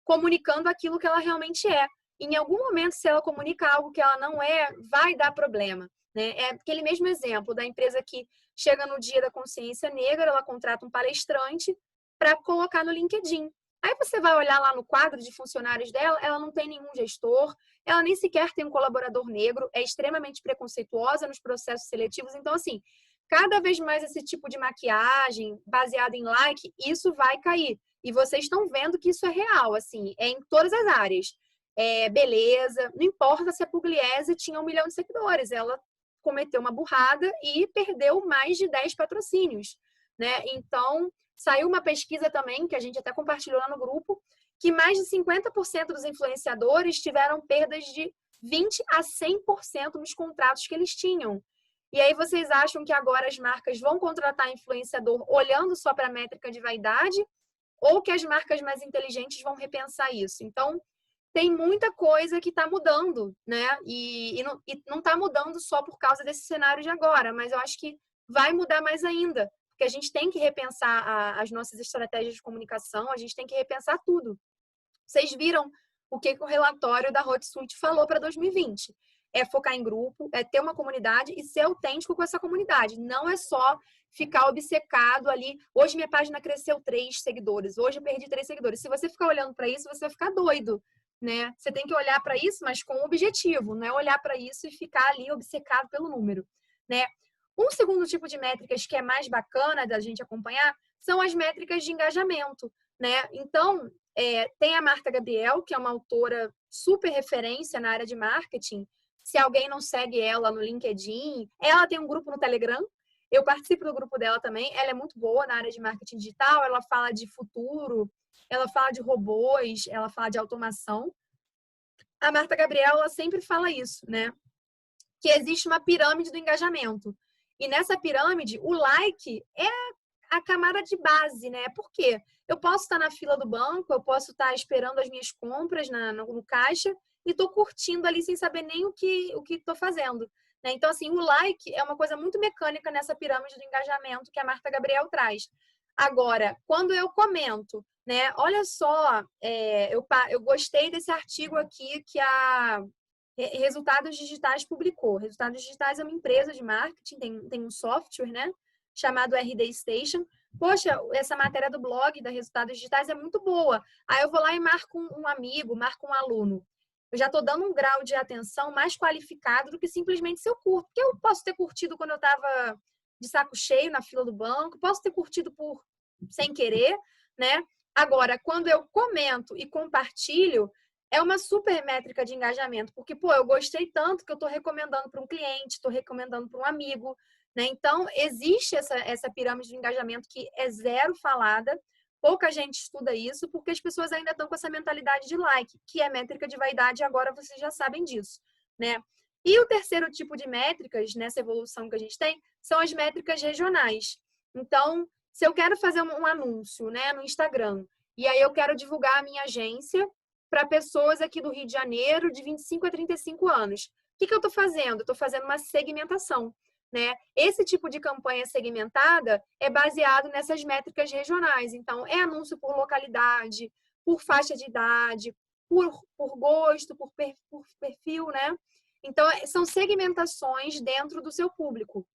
comunicando aquilo que ela realmente é. Em algum momento, se ela comunica algo que ela não é, vai dar problema, né? É aquele mesmo exemplo da empresa que chega no Dia da Consciência Negra, ela contrata um palestrante para colocar no LinkedIn. Aí você vai olhar lá no quadro de funcionários dela, ela não tem nenhum gestor, ela nem sequer tem um colaborador negro, é extremamente preconceituosa nos processos seletivos. Então, assim, cada vez mais esse tipo de maquiagem baseada em like, isso vai cair. E vocês estão vendo que isso é real, assim, é em todas as áreas. Beleza, não importa se a Pugliese tinha 1 milhão de seguidores, ela cometeu uma burrada e perdeu mais de 10 patrocínios, né? Então, saiu uma pesquisa também, que a gente até compartilhou lá no grupo, que mais de 50% dos influenciadores tiveram perdas de 20% a 100% nos contratos que eles tinham. E aí vocês acham que agora as marcas vão contratar influenciador olhando só para a métrica de vaidade ou que as marcas mais inteligentes vão repensar isso? Então, tem muita coisa que está mudando, né? E não está mudando só por causa desse cenário de agora, mas eu acho que vai mudar mais ainda, porque a gente tem que repensar as nossas estratégias de comunicação, a gente tem que repensar tudo. Vocês viram o que o relatório da Hotsuite falou para 2020? É focar em grupo, é ter uma comunidade e ser autêntico com essa comunidade. Não é só ficar obcecado ali. Hoje minha página cresceu 3 seguidores, hoje eu perdi 3 seguidores. Se você ficar olhando para isso, você vai ficar doido, né? Você tem que olhar para isso, mas com objetivo, não é olhar para isso e ficar ali obcecado pelo número, né? Um segundo tipo de métricas que é mais bacana da gente acompanhar são as métricas de engajamento, né? Então, tem a Marta Gabriel, que é uma autora super referência na área de marketing. Se alguém não segue ela no LinkedIn, ela tem um grupo no Telegram. Eu participo do grupo dela também. Ela é muito boa na área de marketing digital. Ela fala de futuro, ela fala de robôs, ela fala de automação. A Marta Gabriel, ela sempre fala isso, né? Que existe uma pirâmide do engajamento. E nessa pirâmide, o like é a camada de base, né? Por quê? Eu posso estar na fila do banco, eu posso estar esperando as minhas compras no caixa e estou curtindo ali sem saber nem o que estou fazendo. Né? Então, assim, o like é uma coisa muito mecânica nessa pirâmide do engajamento que a Marta Gabriel traz. Agora, quando eu comento, né? Olha só, eu gostei desse artigo aqui que a Resultados Digitais publicou. Resultados Digitais é uma empresa de marketing, tem um software, né? Chamado RD Station. Poxa, essa matéria do blog da Resultados Digitais é muito boa. Aí eu vou lá e marco um amigo, marco um aluno. Eu já estou dando um grau de atenção mais qualificado do que simplesmente se eu curto. Porque eu posso ter curtido quando eu estava de saco cheio na fila do banco, posso ter curtido sem querer, né? Agora, quando eu comento e compartilho, é uma super métrica de engajamento, porque, pô, eu gostei tanto que eu estou recomendando para um cliente, estou recomendando para um amigo, né? Então, existe essa pirâmide de engajamento que é zero falada, pouca gente estuda isso, porque as pessoas ainda estão com essa mentalidade de like, que é métrica de vaidade, e agora vocês já sabem disso, né? E o terceiro tipo de métricas, nessa evolução que a gente tem, são as métricas regionais. Então, se eu quero fazer um anúncio, né, no Instagram, e aí eu quero divulgar a minha agência para pessoas aqui do Rio de Janeiro de 25 a 35 anos. O que eu estou fazendo? Estou fazendo uma segmentação. Né? Esse tipo de campanha segmentada é baseado nessas métricas regionais. Então, é anúncio por localidade, por faixa de idade, por gosto, por perfil, né? Então, são segmentações dentro do seu público.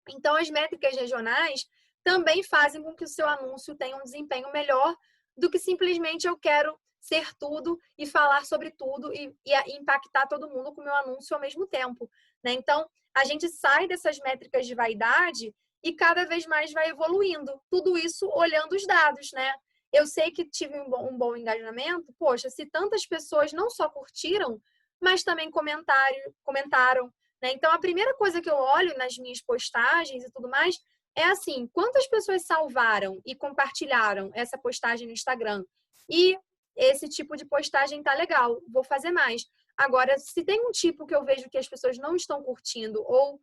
Então, as métricas regionais também fazem com que o seu anúncio tenha um desempenho melhor do que simplesmente eu quero ser tudo e falar sobre tudo e impactar todo mundo com o meu anúncio ao mesmo tempo. Né? Então, a gente sai dessas métricas de vaidade e cada vez mais vai evoluindo. Tudo isso olhando os dados, né? Eu sei que tive um bom engajamento. Poxa, se tantas pessoas não só curtiram, mas também comentaram. Né? Então, a primeira coisa que eu olho nas minhas postagens e tudo mais é assim, quantas pessoas salvaram e compartilharam essa postagem no Instagram? E esse tipo de postagem tá legal, vou fazer mais. Agora, se tem um tipo que eu vejo que as pessoas não estão curtindo ou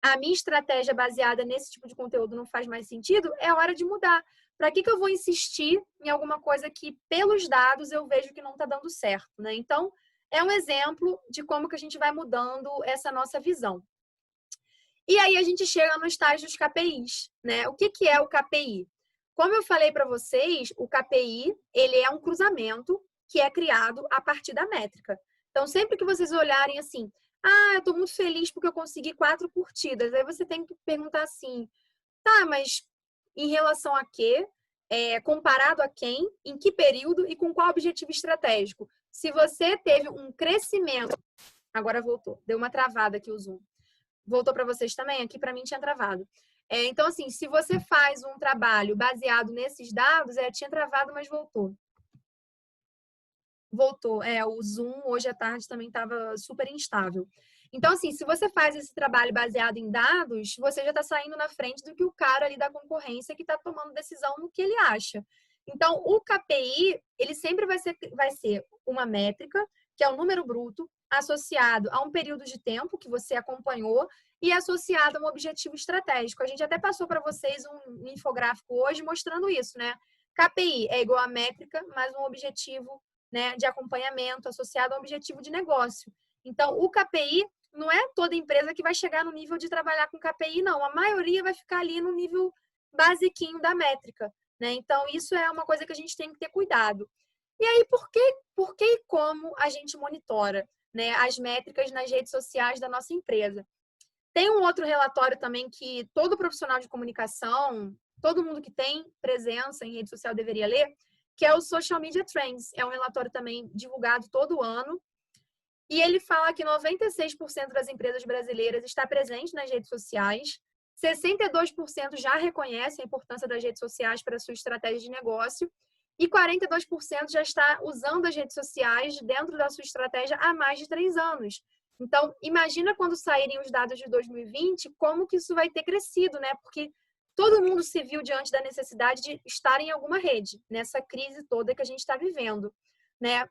a minha estratégia baseada nesse tipo de conteúdo não faz mais sentido, é hora de mudar. Para que eu vou insistir em alguma coisa que, pelos dados, eu vejo que não está dando certo, né? Então, é um exemplo de como que a gente vai mudando essa nossa visão. E aí a gente chega no estágio dos KPIs, né? O que é o KPI? Como eu falei para vocês, o KPI, ele é um cruzamento que é criado a partir da métrica. Então, sempre que vocês olharem assim, eu estou muito feliz porque eu consegui 4 curtidas. Aí você tem que perguntar assim, tá, mas em relação a quê? Comparado a quem? Em que período? E com qual objetivo estratégico? Se você teve um crescimento... Agora voltou. Deu uma travada aqui o Zoom. Voltou para vocês também? Aqui para mim tinha travado. Então, assim, se você faz um trabalho baseado nesses dados, tinha travado, mas voltou. Voltou. O Zoom hoje à tarde também estava super instável. Então, assim, se você faz esse trabalho baseado em dados, você já está saindo na frente do que o cara ali da concorrência que está tomando decisão no que ele acha. Então, o KPI, ele sempre vai ser uma métrica, que é o número bruto, associado a um período de tempo que você acompanhou e associado a um objetivo estratégico. A gente até passou para vocês um infográfico hoje mostrando isso, né? KPI é igual a métrica, mais um objetivo, né, de acompanhamento associado a um objetivo de negócio. Então, o KPI não é toda empresa que vai chegar no nível de trabalhar com KPI, não. A maioria vai ficar ali no nível basiquinho da métrica, né? Então, isso é uma coisa que a gente tem que ter cuidado. E aí, por que e como a gente monitora, né, as métricas nas redes sociais da nossa empresa? Tem um outro relatório também que todo profissional de comunicação, todo mundo que tem presença em rede social deveria ler, que é o Social Media Trends. É um relatório também divulgado todo ano. E ele fala que 96% das empresas brasileiras está presente nas redes sociais, 62% já reconhecem a importância das redes sociais para a sua estratégia de negócio e 42% já está usando as redes sociais dentro da sua estratégia há mais de 3 anos. Então, imagina quando saírem os dados de 2020, como que isso vai ter crescido, né? Porque todo mundo se viu diante da necessidade de estar em alguma rede, nessa crise toda que a gente está vivendo, né?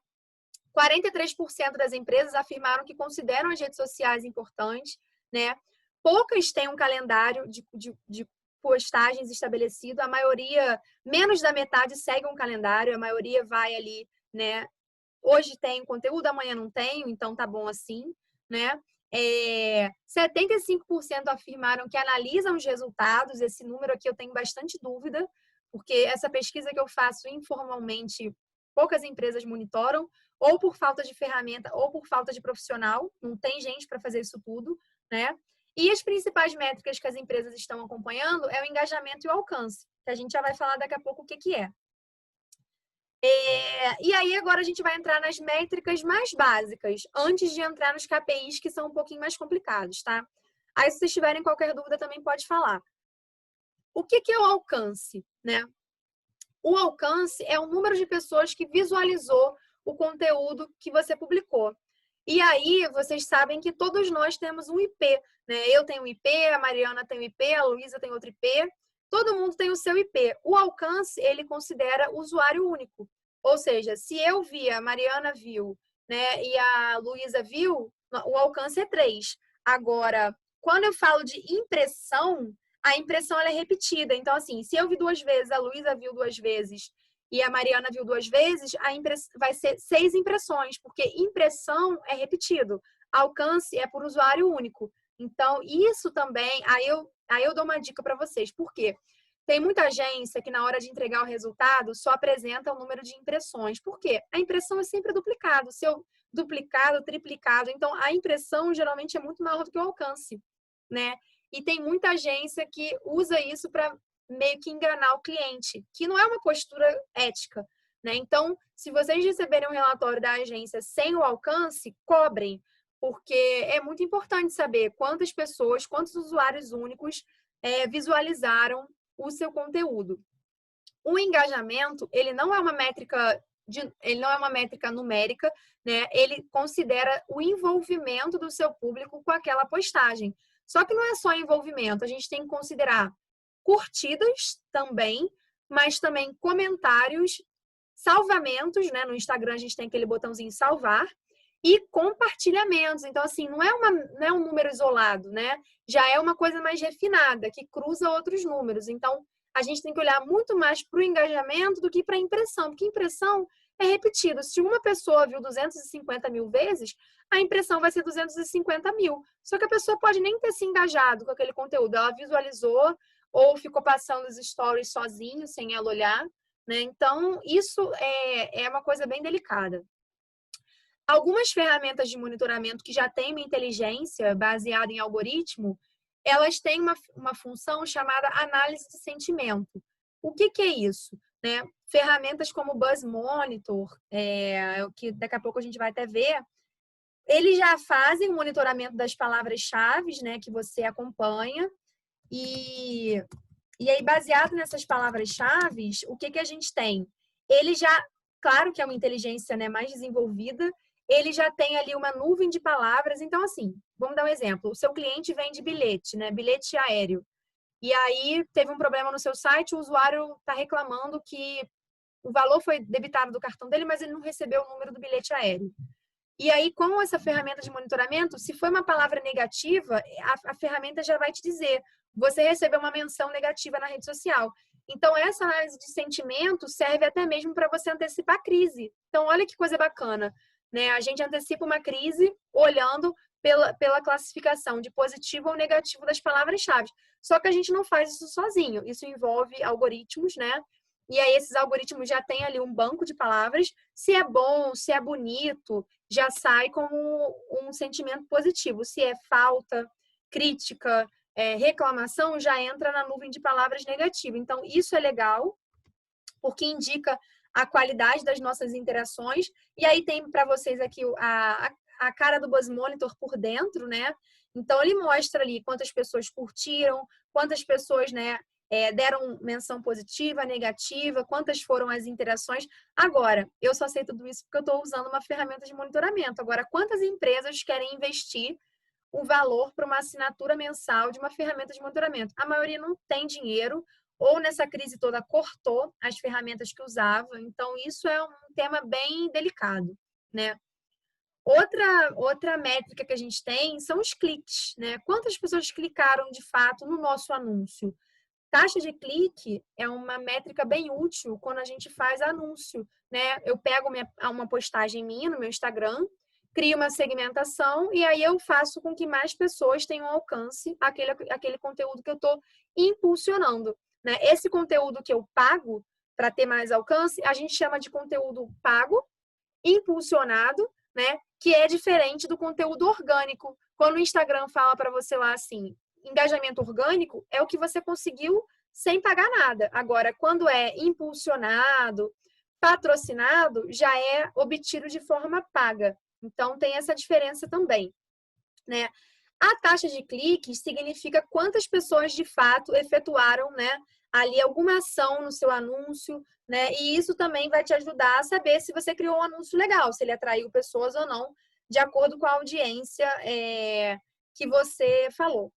43% das empresas afirmaram que consideram as redes sociais importantes, né? Poucas têm um calendário de postagens estabelecido, a maioria, menos da metade, segue um calendário, a maioria vai ali, né? Hoje tem conteúdo, amanhã não tenho, então tá bom assim, né? 75% afirmaram que analisam os resultados, esse número aqui eu tenho bastante dúvida, porque essa pesquisa que eu faço informalmente, poucas empresas monitoram, ou por falta de ferramenta, ou por falta de profissional, não tem gente para fazer isso tudo, né? E as principais métricas que as empresas estão acompanhando é o engajamento e o alcance, que a gente já vai falar daqui a pouco o que que é. E aí agora a gente vai entrar nas métricas mais básicas, antes de entrar nos KPIs que são um pouquinho mais complicados, tá? Aí se vocês tiverem qualquer dúvida também pode falar. O que que é o alcance, né? O alcance é o número de pessoas que visualizou o conteúdo que você publicou. E aí vocês sabem que todos nós temos um IP, né? Eu tenho um IP, a Mariana tem um IP, a Luísa tem outro IP. Todo mundo tem o seu IP. O alcance, ele considera usuário único. Ou seja, se eu vi, a Mariana viu, né, e a Luísa viu, o alcance é 3. Agora, quando eu falo de impressão, a impressão ela é repetida. Então, assim, se eu vi 2 vezes, a Luísa viu 2 vezes e a Mariana viu 2 vezes, vai ser 6 impressões, porque impressão é repetido. Alcance é por usuário único. Então, isso também, aí eu dou uma dica para vocês. Por quê? Tem muita agência que na hora de entregar o resultado só apresenta o número de impressões. Por quê? A impressão é sempre duplicado. Se eu duplicado, triplicado. Então, a impressão geralmente é muito maior do que o alcance, né? E tem muita agência que usa isso para meio que enganar o cliente, que não é uma postura ética, né? Então, se vocês receberem um relatório da agência sem o alcance, cobrem, porque é muito importante saber quantas pessoas, quantos usuários únicos visualizaram o seu conteúdo. O engajamento, ele não é uma métrica ele não é uma métrica numérica, né? Ele considera o envolvimento do seu público com aquela postagem. Só que não é só envolvimento, a gente tem que considerar curtidas também, mas também comentários, salvamentos, né? No Instagram a gente tem aquele botãozinho salvar e compartilhamentos. Então, assim, não é um número isolado, né? Já é uma coisa mais refinada, que cruza outros números. Então, a gente tem que olhar muito mais para o engajamento do que para a impressão, porque impressão é repetido. Se uma pessoa viu 250 mil vezes, a impressão vai ser 250 mil. Só que a pessoa pode nem ter se engajado com aquele conteúdo. Ela visualizou ou ficou passando os stories sozinho, sem ela olhar, né? Então, isso é uma coisa bem delicada. Algumas ferramentas de monitoramento que já têm uma inteligência baseada em algoritmo, elas têm uma função chamada análise de sentimento. O que é isso? Né? Ferramentas como o Buzz Monitor, que daqui a pouco a gente vai até ver, eles já fazem o monitoramento das palavras-chave, né, que você acompanha. E aí, baseado nessas palavras-chave, o que a gente tem? Ele já, claro que é uma inteligência, né, mais desenvolvida, ele já tem ali uma nuvem de palavras. Então, assim, vamos dar um exemplo. O seu cliente vende bilhete, né? Bilhete aéreo. E aí teve um problema no seu site, o usuário está reclamando que o valor foi debitado do cartão dele, mas ele não recebeu o número do bilhete aéreo. E aí, com essa ferramenta de monitoramento, se foi uma palavra negativa, a ferramenta já vai te dizer, você recebeu uma menção negativa na rede social. Então, essa análise de sentimento serve até mesmo para você antecipar a crise. Então, olha que coisa bacana, né? A gente antecipa uma crise olhando pela classificação de positivo ou negativo das palavras-chave. Só que a gente não faz isso sozinho. Isso envolve algoritmos, né? E aí esses algoritmos já têm ali um banco de palavras. Se é bom, se é bonito, já sai como um sentimento positivo. Se é falta, crítica, reclamação, já entra na nuvem de palavras negativa. Então, isso é legal, porque indica a qualidade das nossas interações. E aí tem para vocês aqui a cara do Buzz Monitor por dentro, né? Então, ele mostra ali quantas pessoas curtiram, quantas pessoas, né, deram menção positiva, negativa, quantas foram as interações. Agora, eu só sei tudo isso porque eu estou usando uma ferramenta de monitoramento. Agora, quantas empresas querem investir o valor para uma assinatura mensal de uma ferramenta de monitoramento? A maioria não tem dinheiro, ou nessa crise toda cortou as ferramentas que usava. Então, isso é um tema bem delicado, né? Outra métrica que a gente tem são os cliques, né? Quantas pessoas clicaram de fato no nosso anúncio? Taxa de clique é uma métrica bem útil quando a gente faz anúncio, né? Eu pego uma postagem minha no meu Instagram, crio uma segmentação e aí eu faço com que mais pessoas tenham alcance aquele conteúdo que eu estou impulsionando, né? Esse conteúdo que eu pago para ter mais alcance, a gente chama de conteúdo pago, impulsionado, né? Que é diferente do conteúdo orgânico. Quando o Instagram fala para você lá assim, engajamento orgânico é o que você conseguiu sem pagar nada. Agora, quando é impulsionado, patrocinado, já é obtido de forma paga. Então, tem essa diferença também, né? A taxa de cliques significa quantas pessoas de fato efetuaram, né, ali alguma ação no seu anúncio, né? E isso também vai te ajudar a saber se você criou um anúncio legal, se ele atraiu pessoas ou não, de acordo com a audiência que você falou.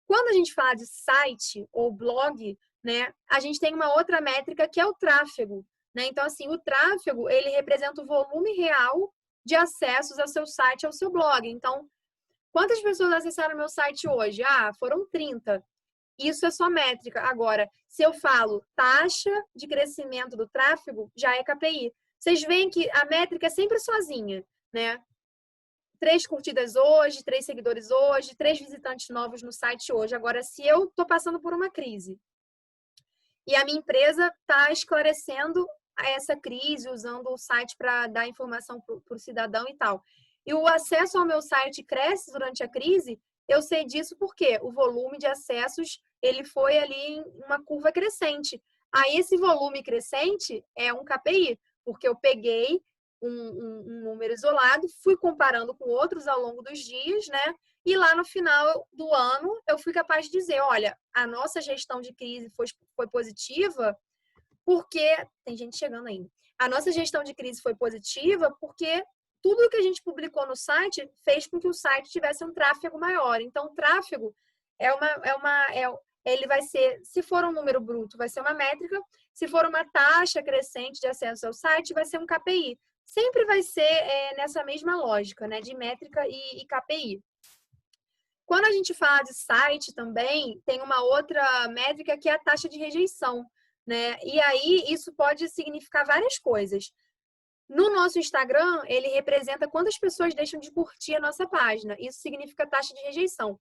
Quando a gente fala de site ou blog, né, a gente tem uma outra métrica que é o tráfego, né? Então, assim, o tráfego, ele representa o volume real de acessos ao seu site, ao seu blog. Então, quantas pessoas acessaram meu site hoje? Ah, foram 30. Isso é só métrica. Agora, se eu falo taxa de crescimento do tráfego, já é KPI. Vocês veem que a métrica é sempre sozinha, né? 3 curtidas hoje, 3 seguidores hoje, 3 visitantes novos no site hoje. Agora, se eu estou passando por uma crise e a minha empresa está esclarecendo essa crise, usando o site para dar informação para o cidadão e tal, e o acesso ao meu site cresce durante a crise, eu sei disso porque o volume de acessos ele foi ali em uma curva crescente. Aí esse volume crescente é um KPI, porque eu peguei um número isolado, fui comparando com outros ao longo dos dias, né? E lá no final do ano eu fui capaz de dizer, olha, a nossa gestão de crise foi positiva porque tem gente chegando ainda. A nossa gestão de crise foi positiva porque tudo que a gente publicou no site fez com que o site tivesse um tráfego maior. Então, o tráfego ele vai ser, se for um número bruto, vai ser uma métrica, se for uma taxa crescente de acesso ao site, vai ser um KPI. Sempre vai ser nessa mesma lógica, né, de métrica e KPI. Quando a gente fala de site também, tem uma outra métrica que é a taxa de rejeição, né? E aí isso pode significar várias coisas. No nosso Instagram, ele representa quantas pessoas deixam de curtir a nossa página. Isso significa taxa de rejeição.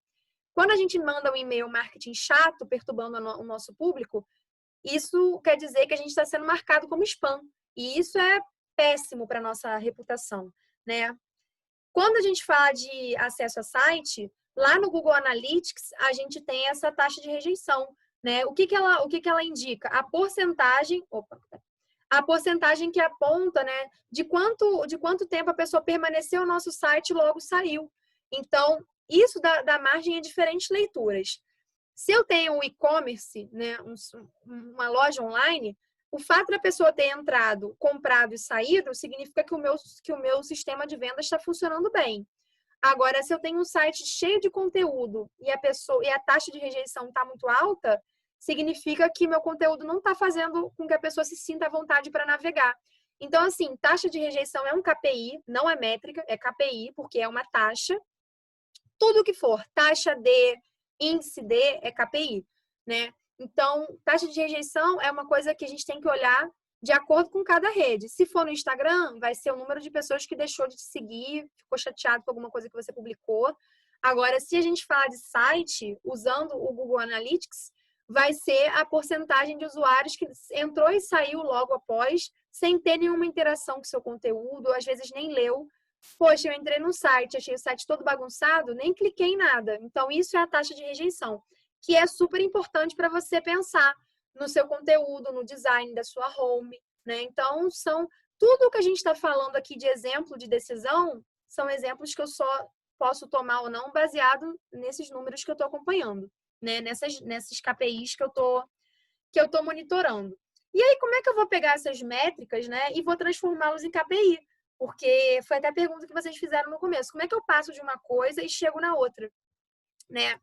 Quando a gente manda um e-mail marketing chato, perturbando o nosso público, isso quer dizer que a gente está sendo marcado como spam. E isso é péssimo para a nossa reputação, né? Quando a gente fala de acesso a site, lá no Google Analytics, a gente tem essa taxa de rejeição, né? O que ela indica? A porcentagem que aponta, né, de quanto tempo a pessoa permaneceu no nosso site e logo saiu. Então, isso dá margem a diferentes leituras. Se eu tenho um e-commerce, né, uma loja online, o fato da pessoa ter entrado, comprado e saído significa que o meu sistema de vendas está funcionando bem. Agora, se eu tenho um site cheio de conteúdo e a taxa de rejeição está muito alta, significa que meu conteúdo não está fazendo com que a pessoa se sinta à vontade para navegar. Então, assim, taxa de rejeição é um KPI, não é métrica, é KPI, porque é uma taxa. Tudo que for taxa D, índice D, é KPI, né? Então, taxa de rejeição é uma coisa que a gente tem que olhar de acordo com cada rede. Se for no Instagram, vai ser o número de pessoas que deixou de te seguir, ficou chateado com alguma coisa que você publicou. Agora, se a gente falar de site, usando o Google Analytics, vai ser a porcentagem de usuários que entrou e saiu logo após, sem ter nenhuma interação com o seu conteúdo, às vezes nem leu. Poxa, eu entrei num site, achei o site todo bagunçado, nem cliquei em nada. Então, isso é a taxa de rejeição, que é super importante para você pensar no seu conteúdo, no design da sua home, né? Então, tudo que a gente está falando aqui de exemplo de decisão, são exemplos que eu só posso tomar ou não baseado nesses números que eu estou acompanhando, né? Nesses KPIs que eu estou que eu estou monitorando. E aí, como é que eu vou pegar essas métricas, né, e vou transformá-los em KPI? Porque foi até a pergunta que vocês fizeram no começo. Como é que eu passo de uma coisa e chego na outra, né?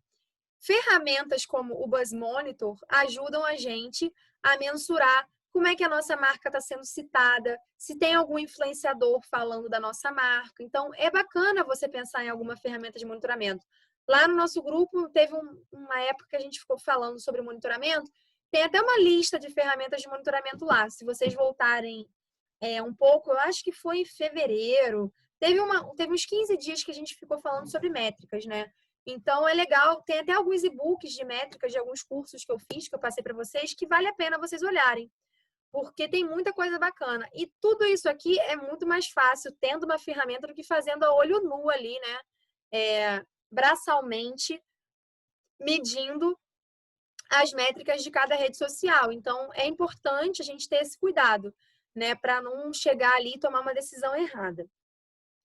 Ferramentas como o Buzz Monitor ajudam a gente a mensurar como é que a nossa marca está sendo citada, se tem algum influenciador falando da nossa marca. Então, é bacana você pensar em alguma ferramenta de monitoramento. Lá no nosso grupo, teve uma época que a gente ficou falando sobre monitoramento. Tem até uma lista de ferramentas de monitoramento lá. Se vocês voltarem um pouco, eu acho que foi em fevereiro. Teve uns 15 dias que a gente ficou falando sobre métricas, né? Então, é legal. Tem até alguns e-books de métricas de alguns cursos que eu fiz, que eu passei para vocês, que vale a pena vocês olharem. Porque tem muita coisa bacana. E tudo isso aqui é muito mais fácil tendo uma ferramenta do que fazendo a olho nu ali, né? Braçalmente, medindo as métricas de cada rede social. Então, é importante a gente ter esse cuidado, né? Para não chegar ali e tomar uma decisão errada.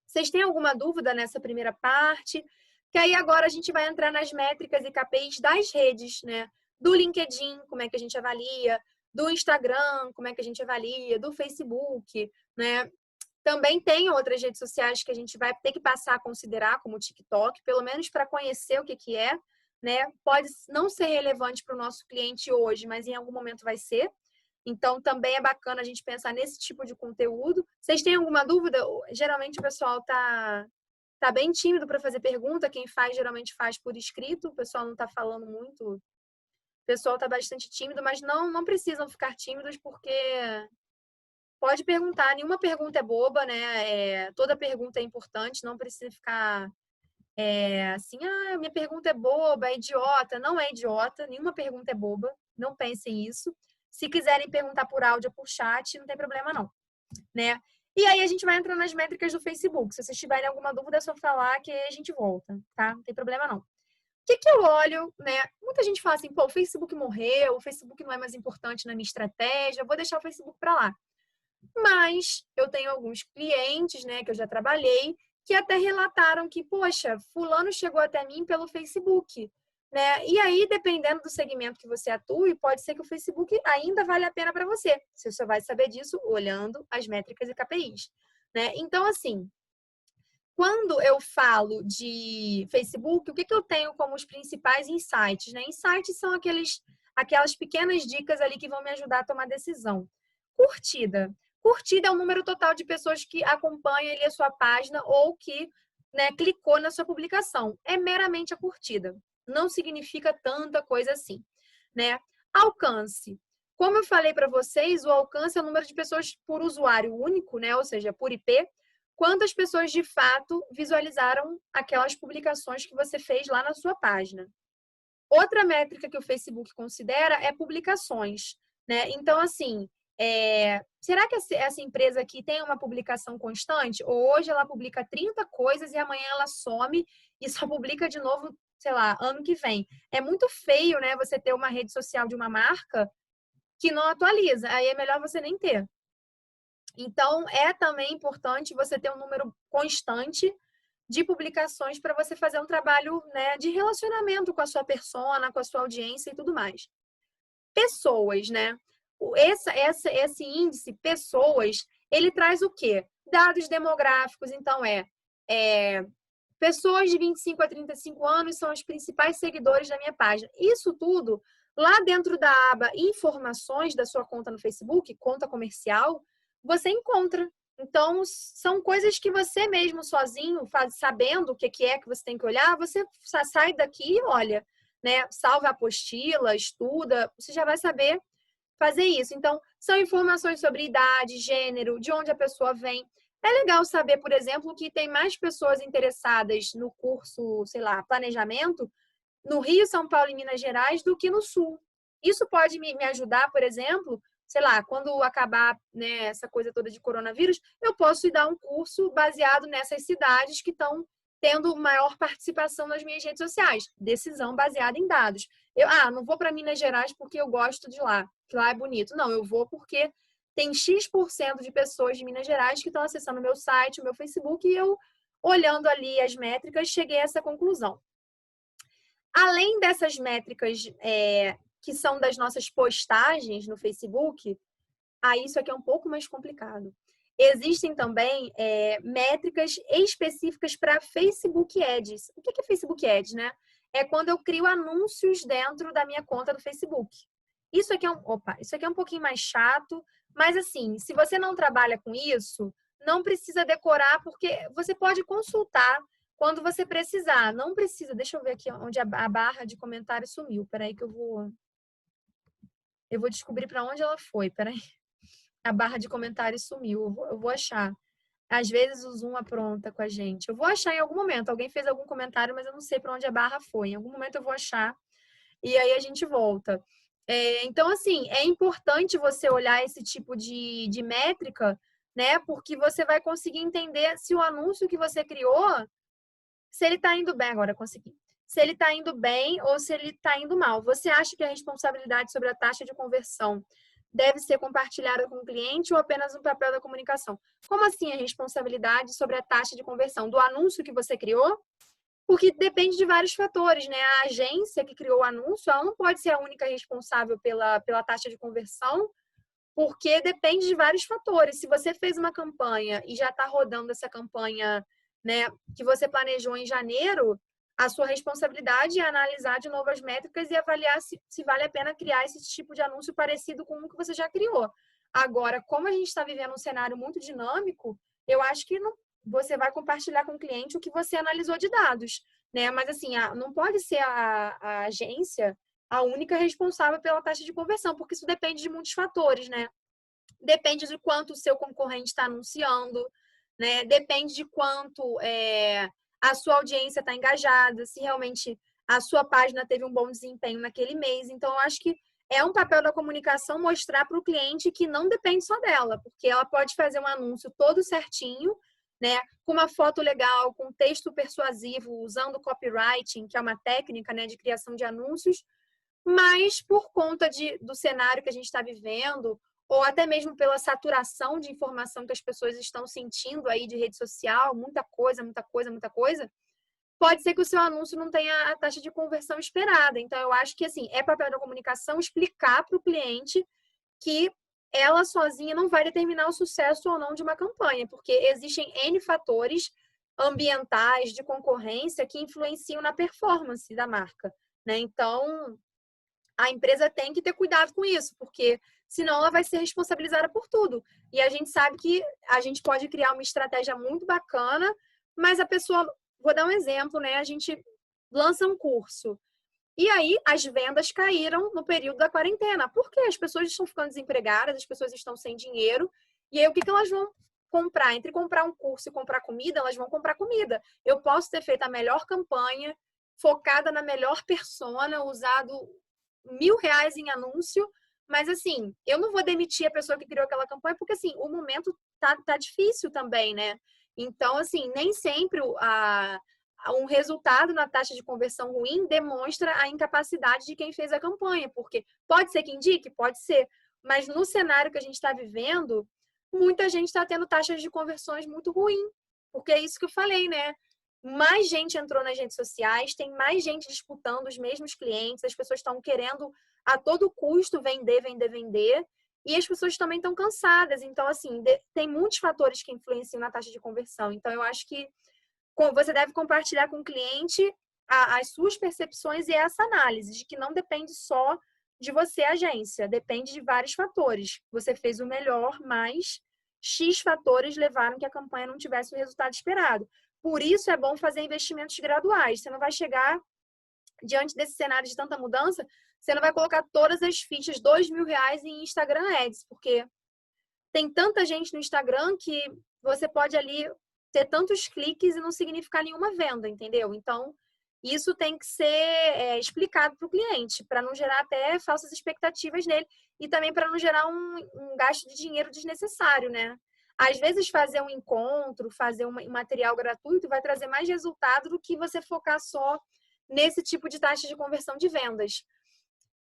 Vocês têm alguma dúvida nessa primeira parte? Que aí agora a gente vai entrar nas métricas e KPIs das redes, né? Do LinkedIn, como é que a gente avalia, do Instagram, como é que a gente avalia, do Facebook, né? Também tem outras redes sociais que a gente vai ter que passar a considerar, como o TikTok, pelo menos para conhecer o que é, né? Pode não ser relevante para o nosso cliente hoje, mas em algum momento vai ser. Então, também é bacana a gente pensar nesse tipo de conteúdo. Vocês têm alguma dúvida? Geralmente o pessoal tá bem tímido para fazer pergunta. Quem faz, geralmente faz por escrito. O pessoal não está falando muito. O pessoal está bastante tímido, mas não precisam ficar tímidos, porque pode perguntar. Nenhuma pergunta é boba, né? Toda pergunta é importante. Não precisa ficar assim, minha pergunta é boba, é idiota. Não é idiota. Nenhuma pergunta é boba. Não pensem isso. Se quiserem perguntar por áudio ou por chat, não tem problema não, né? E aí a gente vai entrar nas métricas do Facebook. Se vocês tiverem alguma dúvida, é só falar que aí a gente volta, tá? Não tem problema não. O que eu olho, né? Muita gente fala assim, pô, o Facebook morreu, o Facebook não é mais importante na minha estratégia, vou deixar o Facebook para lá. Mas eu tenho alguns clientes, né, que eu já trabalhei, que até relataram que, poxa, fulano chegou até mim pelo Facebook, né? E aí, dependendo do segmento que você atue, pode ser que o Facebook ainda vale a pena para você. Você só vai saber disso olhando as métricas e KPIs, né? Então, assim, quando eu falo de Facebook, o que eu tenho como os principais insights, né? Insights são aquelas pequenas dicas ali que vão me ajudar a tomar decisão. Curtida. Curtida é o número total de pessoas que acompanham ali a sua página ou que, né, clicou na sua publicação. É meramente a curtida. Não significa tanta coisa assim, né? Alcance. Como eu falei para vocês, o alcance é o número de pessoas por usuário único, né? Ou seja, por IP. Quantas pessoas de fato visualizaram aquelas publicações que você fez lá na sua página. Outra métrica que o Facebook considera é publicações, né? Então, assim, será que essa empresa aqui tem uma publicação constante? Ou hoje ela publica 30 coisas e amanhã ela some e só publica de novo, sei lá, ano que vem. É muito feio, né? Você ter uma rede social de uma marca que não atualiza. Aí é melhor você nem ter. Então, é também importante você ter um número constante de publicações para você fazer um trabalho, né, de relacionamento com a sua persona, com a sua audiência e tudo mais. Pessoas, né? Esse índice, pessoas, ele traz o quê? Dados demográficos. Então, pessoas de 25 a 35 anos são os principais seguidores da minha página. Isso tudo, lá dentro da aba Informações da sua conta no Facebook, conta comercial, você encontra. Então, são coisas que você mesmo sozinho, sabendo o que é que você tem que olhar, você sai daqui e olha, né? Salva a apostila, estuda, você já vai saber fazer isso. Então, são informações sobre idade, gênero, de onde a pessoa vem. É legal saber, por exemplo, que tem mais pessoas interessadas no curso, sei lá, planejamento, no Rio, São Paulo e Minas Gerais do que no Sul. Isso pode me ajudar, por exemplo, sei lá, quando acabar, né, essa coisa toda de coronavírus, eu posso ir dar um curso baseado nessas cidades que estão tendo maior participação nas minhas redes sociais. Decisão baseada em dados. Eu não vou para Minas Gerais porque eu gosto de lá, que lá é bonito. Não, eu vou porque tem X% de pessoas de Minas Gerais que estão acessando o meu site, o meu Facebook, e eu, olhando ali as métricas, cheguei a essa conclusão. Além dessas métricas que são das nossas postagens no Facebook, aí isso aqui é um pouco mais complicado. Existem também métricas específicas para Facebook Ads. O que é Facebook Ads, né? É quando eu crio anúncios dentro da minha conta do Facebook. Isso aqui é um pouquinho mais chato, mas assim, se você não trabalha com isso, não precisa decorar, porque você pode consultar quando você precisar. Não precisa. Deixa eu ver aqui onde a barra de comentário sumiu. Peraí que eu vou descobrir para onde ela foi. Peraí. A barra de comentários sumiu. Eu vou achar. Às vezes o Zoom apronta com a gente. Eu vou achar em algum momento. Alguém fez algum comentário, mas eu não sei para onde a barra foi. Em algum momento eu vou achar e aí a gente volta. Então, assim, é importante você olhar esse tipo de métrica, né? Porque você vai conseguir entender se o anúncio que você criou, se ele está indo bem. Agora, consegui. Se ele está indo bem ou se ele está indo mal. Você acha que a responsabilidade sobre a taxa de conversão deve ser compartilhada com o cliente ou apenas um papel da comunicação? Como assim a responsabilidade sobre a taxa de conversão? Do anúncio que você criou? Porque depende de vários fatores, né? A agência que criou o anúncio, ela não pode ser a única responsável pela taxa de conversão, porque depende de vários fatores. Se você fez uma campanha e já está rodando essa campanha, né, que você planejou em janeiro, a sua responsabilidade é analisar de novo as métricas e avaliar se vale a pena criar esse tipo de anúncio parecido com o que você já criou. Agora, como a gente está vivendo um cenário muito dinâmico, eu acho que não, você vai compartilhar com o cliente o que você analisou de dados, né? Mas assim, não pode ser a agência a única responsável pela taxa de conversão, porque isso depende de muitos fatores, né? Depende de quanto o seu concorrente está anunciando, né? Depende de quanto a sua audiência está engajada, se realmente a sua página teve um bom desempenho naquele mês. Então, eu acho que é um papel da comunicação mostrar para o cliente que não depende só dela, porque ela pode fazer um anúncio todo certinho, né? Com uma foto legal, com texto persuasivo, usando copywriting, que é uma técnica, né, de criação de anúncios, mas por conta do cenário que a gente está vivendo, ou até mesmo pela saturação de informação que as pessoas estão sentindo aí de rede social, muita coisa, muita coisa, muita coisa, pode ser que o seu anúncio não tenha a taxa de conversão esperada. Então, eu acho que, assim, é papel da comunicação explicar para o cliente que ela sozinha não vai determinar o sucesso ou não de uma campanha, porque existem N fatores ambientais, de concorrência, que influenciam na performance da marca, né? Então, a empresa tem que ter cuidado com isso, porque senão ela vai ser responsabilizada por tudo. E a gente sabe que a gente pode criar uma estratégia muito bacana, mas a pessoa, vou dar um exemplo, né? A gente lança um curso. E aí as vendas caíram no período da quarentena. Por quê? As pessoas estão ficando desempregadas, as pessoas estão sem dinheiro. E aí o que elas vão comprar? Entre comprar um curso e comprar comida, elas vão comprar comida. Eu posso ter feito a melhor campanha, focada na melhor persona, usado R$ 1.000 em anúncio, mas assim, eu não vou demitir a pessoa que criou aquela campanha, porque assim, o momento tá difícil também, né? Então, assim, nem sempre um resultado na taxa de conversão ruim demonstra a incapacidade de quem fez a campanha, porque pode ser que indique, pode ser, mas no cenário que a gente está vivendo, muita gente está tendo taxas de conversões muito ruins, porque é isso que eu falei, né? Mais gente entrou nas redes sociais, tem mais gente disputando os mesmos clientes, as pessoas estão querendo a todo custo vender, vender, vender, e as pessoas também estão cansadas. Então, assim, tem muitos fatores que influenciam na taxa de conversão. Então, eu acho que você deve compartilhar com o cliente as suas percepções e essa análise de que não depende só de você, agência, depende de vários fatores. Você fez o melhor, mas X fatores levaram que a campanha não tivesse o resultado esperado. Por isso é bom fazer investimentos graduais. Você não vai chegar diante desse cenário de tanta mudança, você não vai colocar todas as fichas, R$ 2.000 em Instagram Ads, porque tem tanta gente no Instagram que você pode ali ter tantos cliques e não significar nenhuma venda, entendeu? Então, isso tem que ser explicado para o cliente, para não gerar até falsas expectativas nele e também para não gerar um gasto de dinheiro desnecessário, né? Às vezes, fazer um encontro, fazer um material gratuito vai trazer mais resultado do que você focar só nesse tipo de taxa de conversão de vendas.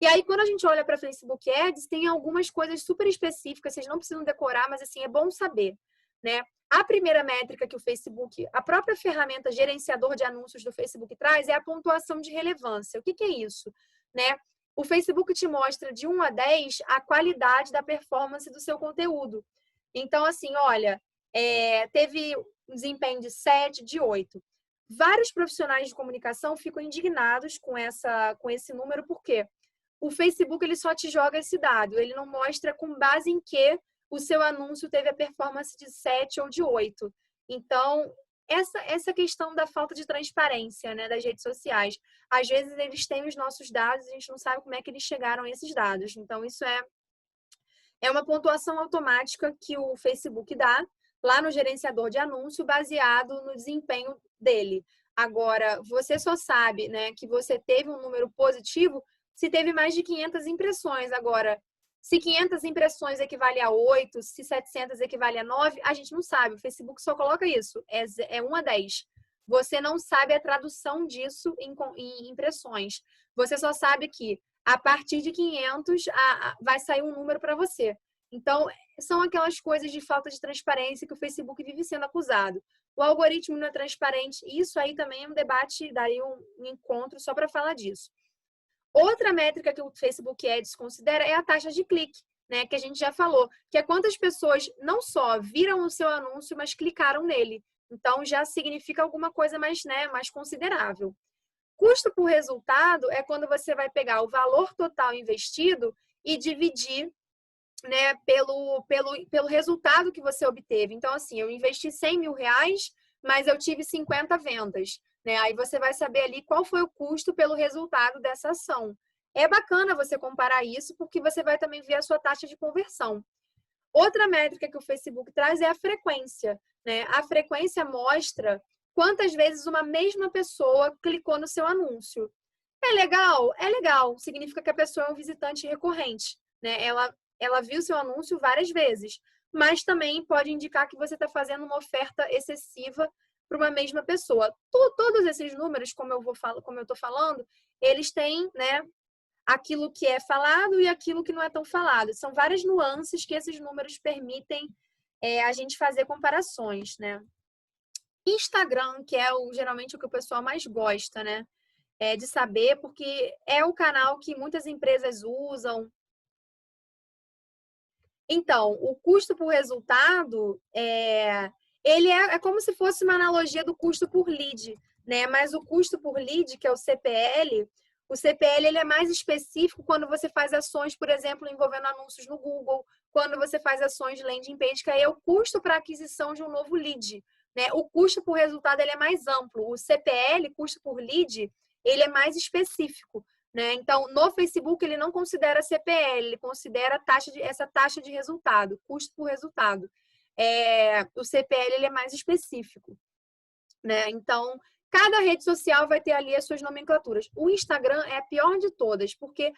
E aí, quando a gente olha para Facebook Ads, tem algumas coisas super específicas, vocês não precisam decorar, mas assim, é bom saber, né? A primeira métrica que o Facebook, a própria ferramenta gerenciador de anúncios do Facebook traz é a pontuação de relevância. O que é isso? Né? O Facebook te mostra de 1 a 10 a qualidade da performance do seu conteúdo. Então, assim, olha, teve um desempenho de 7, de 8. Vários profissionais de comunicação ficam indignados com esse número, por quê? O Facebook ele só te joga esse dado, ele não mostra com base em que o seu anúncio teve a performance de 7 ou de 8. Então, essa questão da falta de transparência, né, das redes sociais. Às vezes eles têm os nossos dados, a gente não sabe como é que eles chegaram a esses dados. Então, isso é uma pontuação automática que o Facebook dá lá no gerenciador de anúncio, baseado no desempenho dele. Agora, você só sabe, né, que você teve um número positivo se teve mais de 500 impressões. Agora, se 500 impressões equivale a 8, se 700 equivale a 9, a gente não sabe. O Facebook só coloca isso, é 1 a 10. Você não sabe a tradução disso em impressões. Você só sabe que a partir de 500 vai sair um número para você. Então, são aquelas coisas de falta de transparência que o Facebook vive sendo acusado. O algoritmo não é transparente. Isso aí também é um debate, daria um encontro só para falar disso. Outra métrica que o Facebook Ads considera é a taxa de clique, né? Que a gente já falou, que é quantas pessoas não só viram o seu anúncio, mas clicaram nele. Então, já significa alguma coisa mais, né, mais considerável. Custo por resultado é quando você vai pegar o valor total investido e dividir, né, pelo resultado que você obteve. Então, assim, eu investi 100 mil reais, mas eu tive 50 vendas. Né? Aí você vai saber ali qual foi o custo pelo resultado dessa ação. É bacana você comparar isso, porque você vai também ver a sua taxa de conversão. Outra métrica que o Facebook traz é a frequência. Né? A frequência mostra quantas vezes uma mesma pessoa clicou no seu anúncio. É legal? É legal. Significa que a pessoa é um visitante recorrente. Né? Ela viu seu anúncio várias vezes. Mas também pode indicar que você está fazendo uma oferta excessiva para uma mesma pessoa. Todos esses números, como eu estou falando, eles têm, né, aquilo que é falado e aquilo que não é tão falado. São várias nuances que esses números permitem a gente fazer comparações, né? Instagram, que é geralmente o que o pessoal mais gosta, né? De saber, porque é o canal que muitas empresas usam. Então, o custo por resultado ele é como se fosse uma analogia do custo por lead, né? Mas o custo por lead, que é o CPL ele é mais específico quando você faz ações, por exemplo, envolvendo anúncios no Google, quando você faz ações de landing page, que aí é o custo para aquisição de um novo lead, né? O custo por resultado ele é mais amplo. O CPL, custo por lead, ele é mais específico. Né? Então, no Facebook, ele não considera CPL, ele considera essa taxa de resultado, custo por resultado. O CPL ele é mais específico. Né? Então, cada rede social vai ter ali as suas nomenclaturas. O Instagram é a pior de todas, porque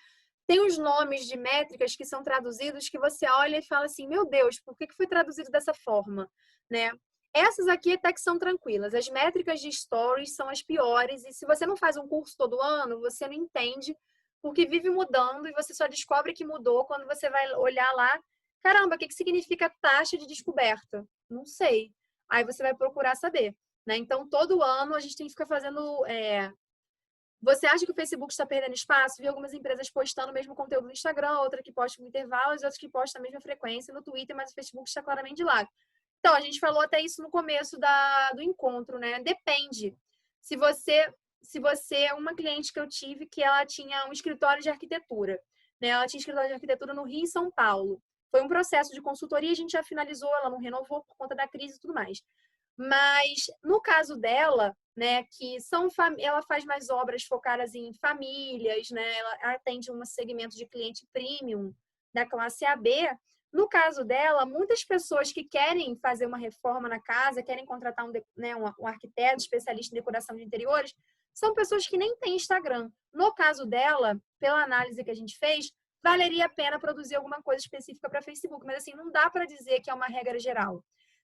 tem os nomes de métricas que são traduzidos que você olha e fala assim, meu Deus, por que foi traduzido dessa forma? Né? Essas aqui até que são tranquilas. As métricas de stories são as piores. E se você não faz um curso todo ano, você não entende, porque vive mudando e você só descobre que mudou quando você vai olhar lá. Caramba, o que significa taxa de descoberta? Não sei. Aí você vai procurar saber. Né? Então, todo ano a gente tem que ficar fazendo... Você acha que o Facebook está perdendo espaço? Vi algumas empresas postando o mesmo conteúdo no Instagram, outra que posta com intervalos, outras que postam a mesma frequência no Twitter, mas o Facebook está claramente de lado. Então, a gente falou até isso no começo do encontro, né? Depende. Se você, uma cliente que eu tive, que ela tinha um escritório de arquitetura, né? Ela tinha escritório de arquitetura no Rio e São Paulo. Foi um processo de consultoria, a gente já finalizou, ela não renovou por conta da crise e tudo mais. Mas, no caso dela, né, que ela faz mais obras focadas em famílias, né? Ela atende um segmento de cliente premium da classe AB. No caso dela, muitas pessoas que querem fazer uma reforma na casa, querem contratar um arquiteto especialista em decoração de interiores, são pessoas que nem têm Instagram. No caso dela, pela análise que a gente fez, valeria a pena produzir alguma coisa específica para Facebook. Mas, assim, não dá para dizer que é uma regra geral.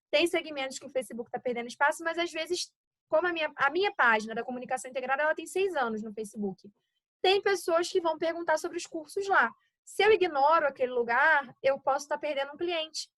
Tem segmentos que o Facebook está perdendo espaço, mas, às vezes, como a minha página da comunicação integrada, ela tem 6 anos no Facebook. Tem pessoas que vão perguntar sobre os cursos lá. Se eu ignoro aquele lugar, eu posso estar perdendo um cliente.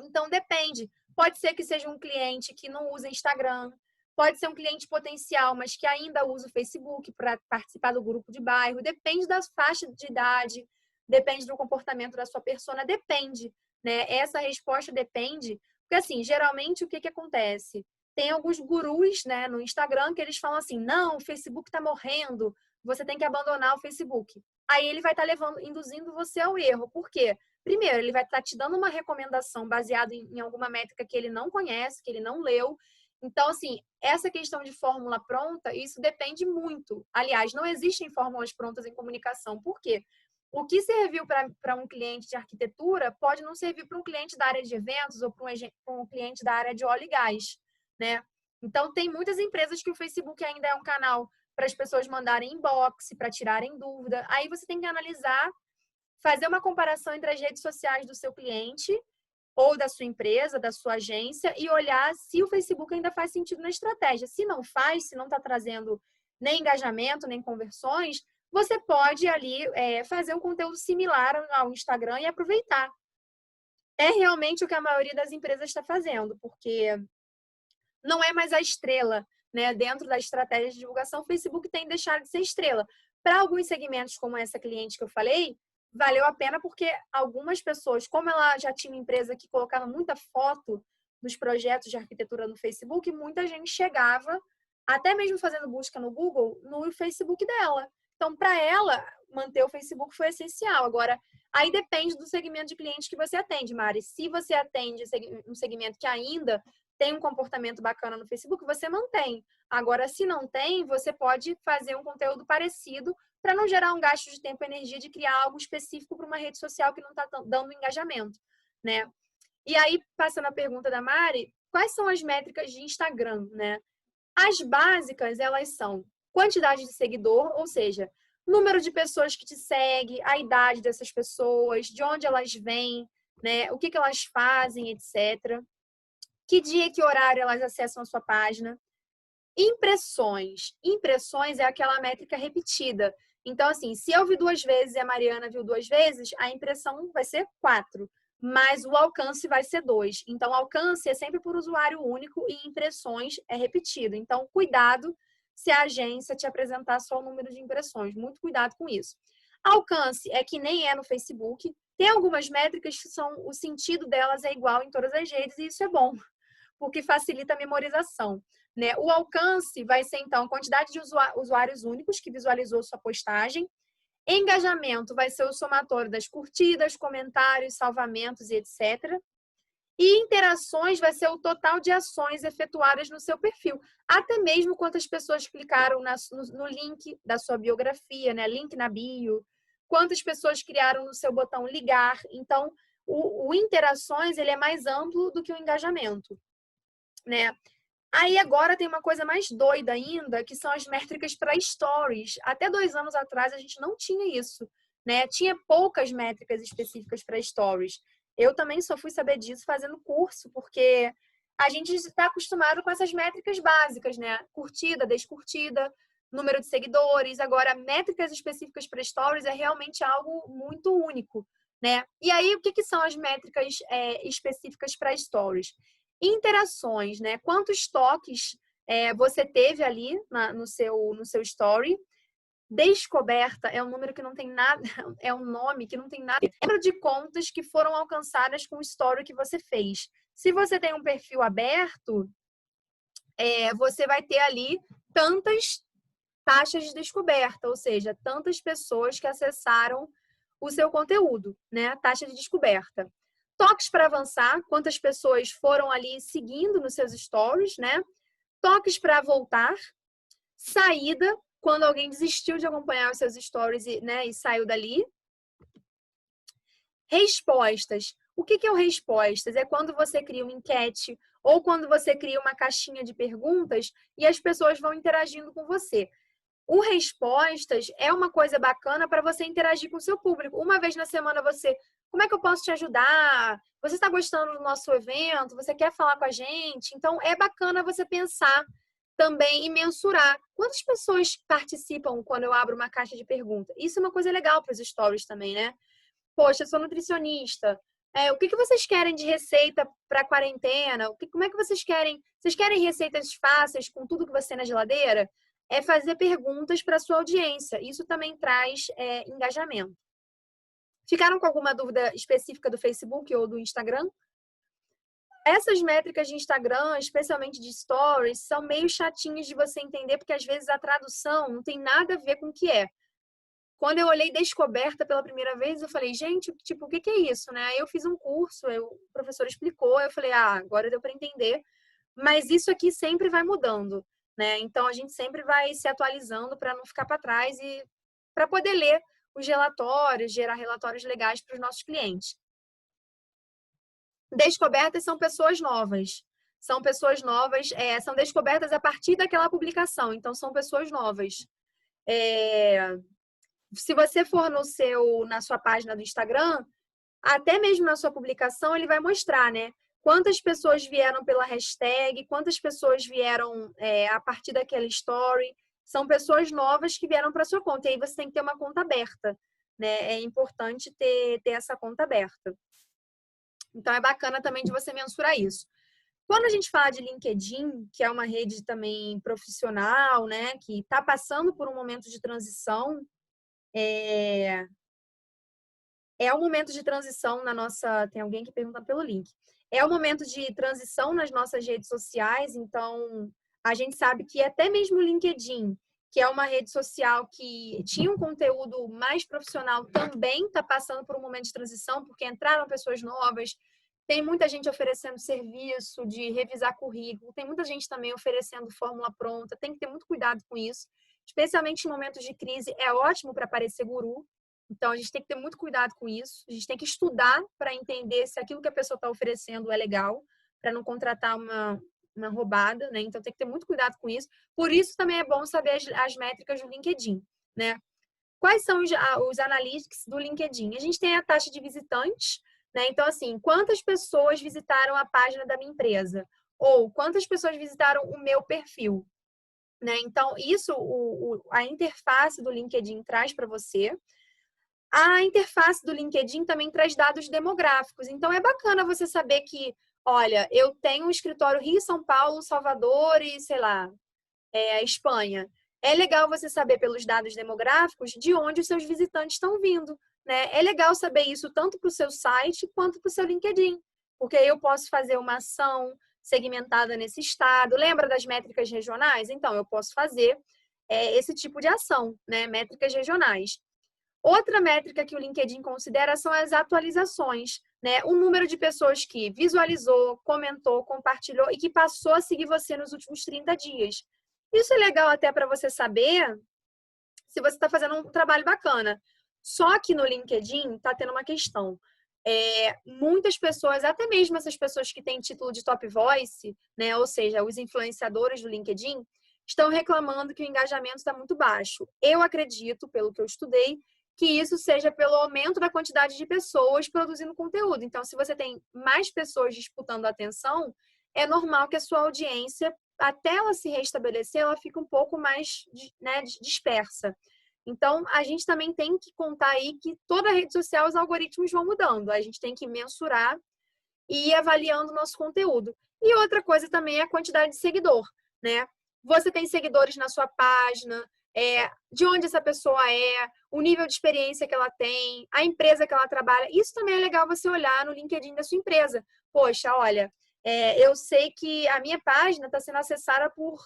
Então, depende. Pode ser que seja um cliente que não usa Instagram. Pode ser um cliente potencial, mas que ainda usa o Facebook para participar do grupo de bairro. Depende da faixa de idade, depende do comportamento da sua persona, depende, né? Essa resposta depende, porque assim, geralmente o que acontece? Tem alguns gurus, né, no Instagram que eles falam assim: não, o Facebook está morrendo, você tem que abandonar o Facebook. Aí ele vai estar induzindo você ao erro. Por quê? Primeiro, ele vai estar te dando uma recomendação baseada em alguma métrica que ele não conhece, que ele não leu. Então, assim, essa questão de fórmula pronta, isso depende muito. Aliás, não existem fórmulas prontas em comunicação. Por quê? O que serviu para um cliente de arquitetura pode não servir para um cliente da área de eventos ou para um cliente da área de óleo e gás, né? Então, tem muitas empresas que o Facebook ainda é um canal para as pessoas mandarem inbox, para tirarem dúvida. Aí você tem que analisar, fazer uma comparação entre as redes sociais do seu cliente ou da sua empresa, da sua agência, e olhar se o Facebook ainda faz sentido na estratégia. Se não faz, se não está trazendo nem engajamento, nem conversões, você pode ali fazer um conteúdo similar ao Instagram e aproveitar. É realmente o que a maioria das empresas está fazendo, porque não é mais a estrela, né? Dentro da estratégia de divulgação, o Facebook tem deixado de ser estrela. Para alguns segmentos, como essa cliente que eu falei, valeu a pena porque algumas pessoas, como ela já tinha uma empresa que colocava muita foto dos projetos de arquitetura no Facebook, muita gente chegava, até mesmo fazendo busca no Google, no Facebook dela. Então, para ela, manter o Facebook foi essencial. Agora, aí depende do segmento de cliente que você atende, Mari. Se você atende um segmento que ainda tem um comportamento bacana no Facebook, você mantém. Agora, se não tem, você pode fazer um conteúdo parecido para não gerar um gasto de tempo e energia de criar algo específico para uma rede social que não está dando engajamento, né? E aí, passando a pergunta da Mari, quais são as métricas de Instagram, né? As básicas, elas são quantidade de seguidor, ou seja, número de pessoas que te seguem, a idade dessas pessoas, de onde elas vêm, né? O que elas fazem, etc. Que dia e que horário elas acessam a sua página. Impressões. Impressões é aquela métrica repetida. Então, assim, se eu vi 2 vezes e a Mariana viu 2 vezes, a impressão vai ser 4, mas o alcance vai ser 2. Então, alcance é sempre por usuário único e impressões é repetido. Então, cuidado se a agência te apresentar só o número de impressões. Muito cuidado com isso. Alcance é que nem é no Facebook. Tem algumas métricas que são, o sentido delas é igual em todas as redes e isso é bom, porque facilita a memorização, né? O alcance vai ser, então, a quantidade de usuários únicos que visualizou sua postagem. Engajamento vai ser o somatório das curtidas, comentários, salvamentos e etc. E interações vai ser o total de ações efetuadas no seu perfil. Até mesmo quantas pessoas clicaram no link da sua biografia, né? Link na bio. Quantas pessoas criaram no seu botão ligar. Então, o interações ele é mais amplo do que o engajamento, né? Aí agora tem uma coisa mais doida ainda, que são as métricas para stories. Até 2 anos atrás a gente não tinha isso, né? Tinha poucas métricas específicas para stories. Eu também só fui saber disso fazendo curso, porque a gente está acostumado com essas métricas básicas, né? Curtida, descurtida, número de seguidores. Agora, métricas específicas para stories é realmente algo muito único, né? E aí, o que são as métricas específicas para stories? Interações, né? Quantos toques você teve ali no seu story? Descoberta é um número que não tem nada, é um nome que não tem nada. Número de contas que foram alcançadas com o story que você fez. Se você tem um perfil aberto, você vai ter ali tantas taxas de descoberta, ou seja, tantas pessoas que acessaram o seu conteúdo, né? Taxa de descoberta. Toques para avançar, quantas pessoas foram ali seguindo nos seus stories, né? Toques para voltar. Saída, quando alguém desistiu de acompanhar os seus stories e saiu dali. Respostas. O que é o respostas? É quando você cria uma enquete ou quando você cria uma caixinha de perguntas e as pessoas vão interagindo com você. O respostas é uma coisa bacana para você interagir com o seu público. Uma vez na semana como é que eu posso te ajudar? Você está gostando do nosso evento? Você quer falar com a gente? Então, é bacana você pensar também e mensurar quantas pessoas participam quando eu abro uma caixa de perguntas. Isso é uma coisa legal para os stories também, né? Poxa, eu sou nutricionista. O que que vocês querem de receita para quarentena? Como é que vocês querem? Vocês querem receitas fáceis com tudo que você tem na geladeira? É fazer perguntas para a sua audiência. Isso também traz engajamento. Ficaram com alguma dúvida específica do Facebook ou do Instagram? Essas métricas de Instagram, especialmente de stories, são meio chatinhas de você entender, porque às vezes a tradução não tem nada a ver com o que é. Quando eu olhei descoberta pela primeira vez, eu falei, gente, tipo, o que que é isso, né? Aí eu fiz um curso, o professor explicou, eu falei, agora deu para entender. Mas isso aqui sempre vai mudando, né? Então a gente sempre vai se atualizando para não ficar para trás e para poder ler os relatórios, gerar relatórios legais para os nossos clientes. Descobertas são pessoas novas. São pessoas novas, são descobertas a partir daquela publicação. Então, são pessoas novas. Se você for na sua página do Instagram, até mesmo na sua publicação, ele vai mostrar, né? Quantas pessoas vieram pela hashtag, quantas pessoas vieram a partir daquela story. São pessoas novas que vieram para sua conta. E aí você tem que ter uma conta aberta, né? É importante ter essa conta aberta. Então, é bacana também de você mensurar isso. Quando a gente fala de LinkedIn, que é uma rede também profissional, né? Que está passando por um momento de transição, é um momento de transição na nossa... Tem alguém que pergunta pelo link. É um momento de transição nas nossas redes sociais, então a gente sabe que até mesmo o LinkedIn, que é uma rede social que tinha um conteúdo mais profissional, também está passando por um momento de transição, porque entraram pessoas novas, tem muita gente oferecendo serviço de revisar currículo, tem muita gente também oferecendo fórmula pronta, tem que ter muito cuidado com isso, especialmente em momentos de crise, é ótimo para parecer guru. Então, a gente tem que ter muito cuidado com isso. A gente tem que estudar para entender se aquilo que a pessoa está oferecendo é legal, para não contratar uma roubada, né? Então, tem que ter muito cuidado com isso. Por isso, também é bom saber as métricas do LinkedIn, né? Quais são os analytics do LinkedIn? A gente tem a taxa de visitantes, né? Então, assim, quantas pessoas visitaram a página da minha empresa? Ou quantas pessoas visitaram o meu perfil? Né? Então, isso a interface do LinkedIn traz para você. A interface do LinkedIn também traz dados demográficos. Então, é bacana você saber que, olha, eu tenho um escritório Rio, São Paulo, Salvador e, sei lá, Espanha. É legal você saber pelos dados demográficos de onde os seus visitantes estão vindo, né? É legal saber isso tanto para o seu site quanto para o seu LinkedIn, porque aí eu posso fazer uma ação segmentada nesse estado. Lembra das métricas regionais? Então, eu posso fazer esse tipo de ação, né? Métricas regionais. Outra métrica que o LinkedIn considera são as atualizações, né? O número de pessoas que visualizou, comentou, compartilhou e que passou a seguir você nos últimos 30 dias. Isso é legal até para você saber se você está fazendo um trabalho bacana. Só que no LinkedIn está tendo uma questão. Muitas pessoas, até mesmo essas pessoas que têm título de Top Voice, né? Ou seja, os influenciadores do LinkedIn, estão reclamando que o engajamento está muito baixo. Eu acredito, pelo que eu estudei, que isso seja pelo aumento da quantidade de pessoas produzindo conteúdo. Então, se você tem mais pessoas disputando a atenção, é normal que a sua audiência, até ela se restabelecer, ela fica um pouco mais, né, dispersa. Então, a gente também tem que contar aí que toda rede social os algoritmos vão mudando. A gente tem que mensurar e ir avaliando o nosso conteúdo. E outra coisa também é a quantidade de seguidor, né? Você tem seguidores na sua página, de onde essa pessoa o nível de experiência que ela tem, a empresa que ela trabalha. Isso também é legal você olhar no LinkedIn da sua empresa. Poxa, olha, eu sei que a minha página está sendo acessada por...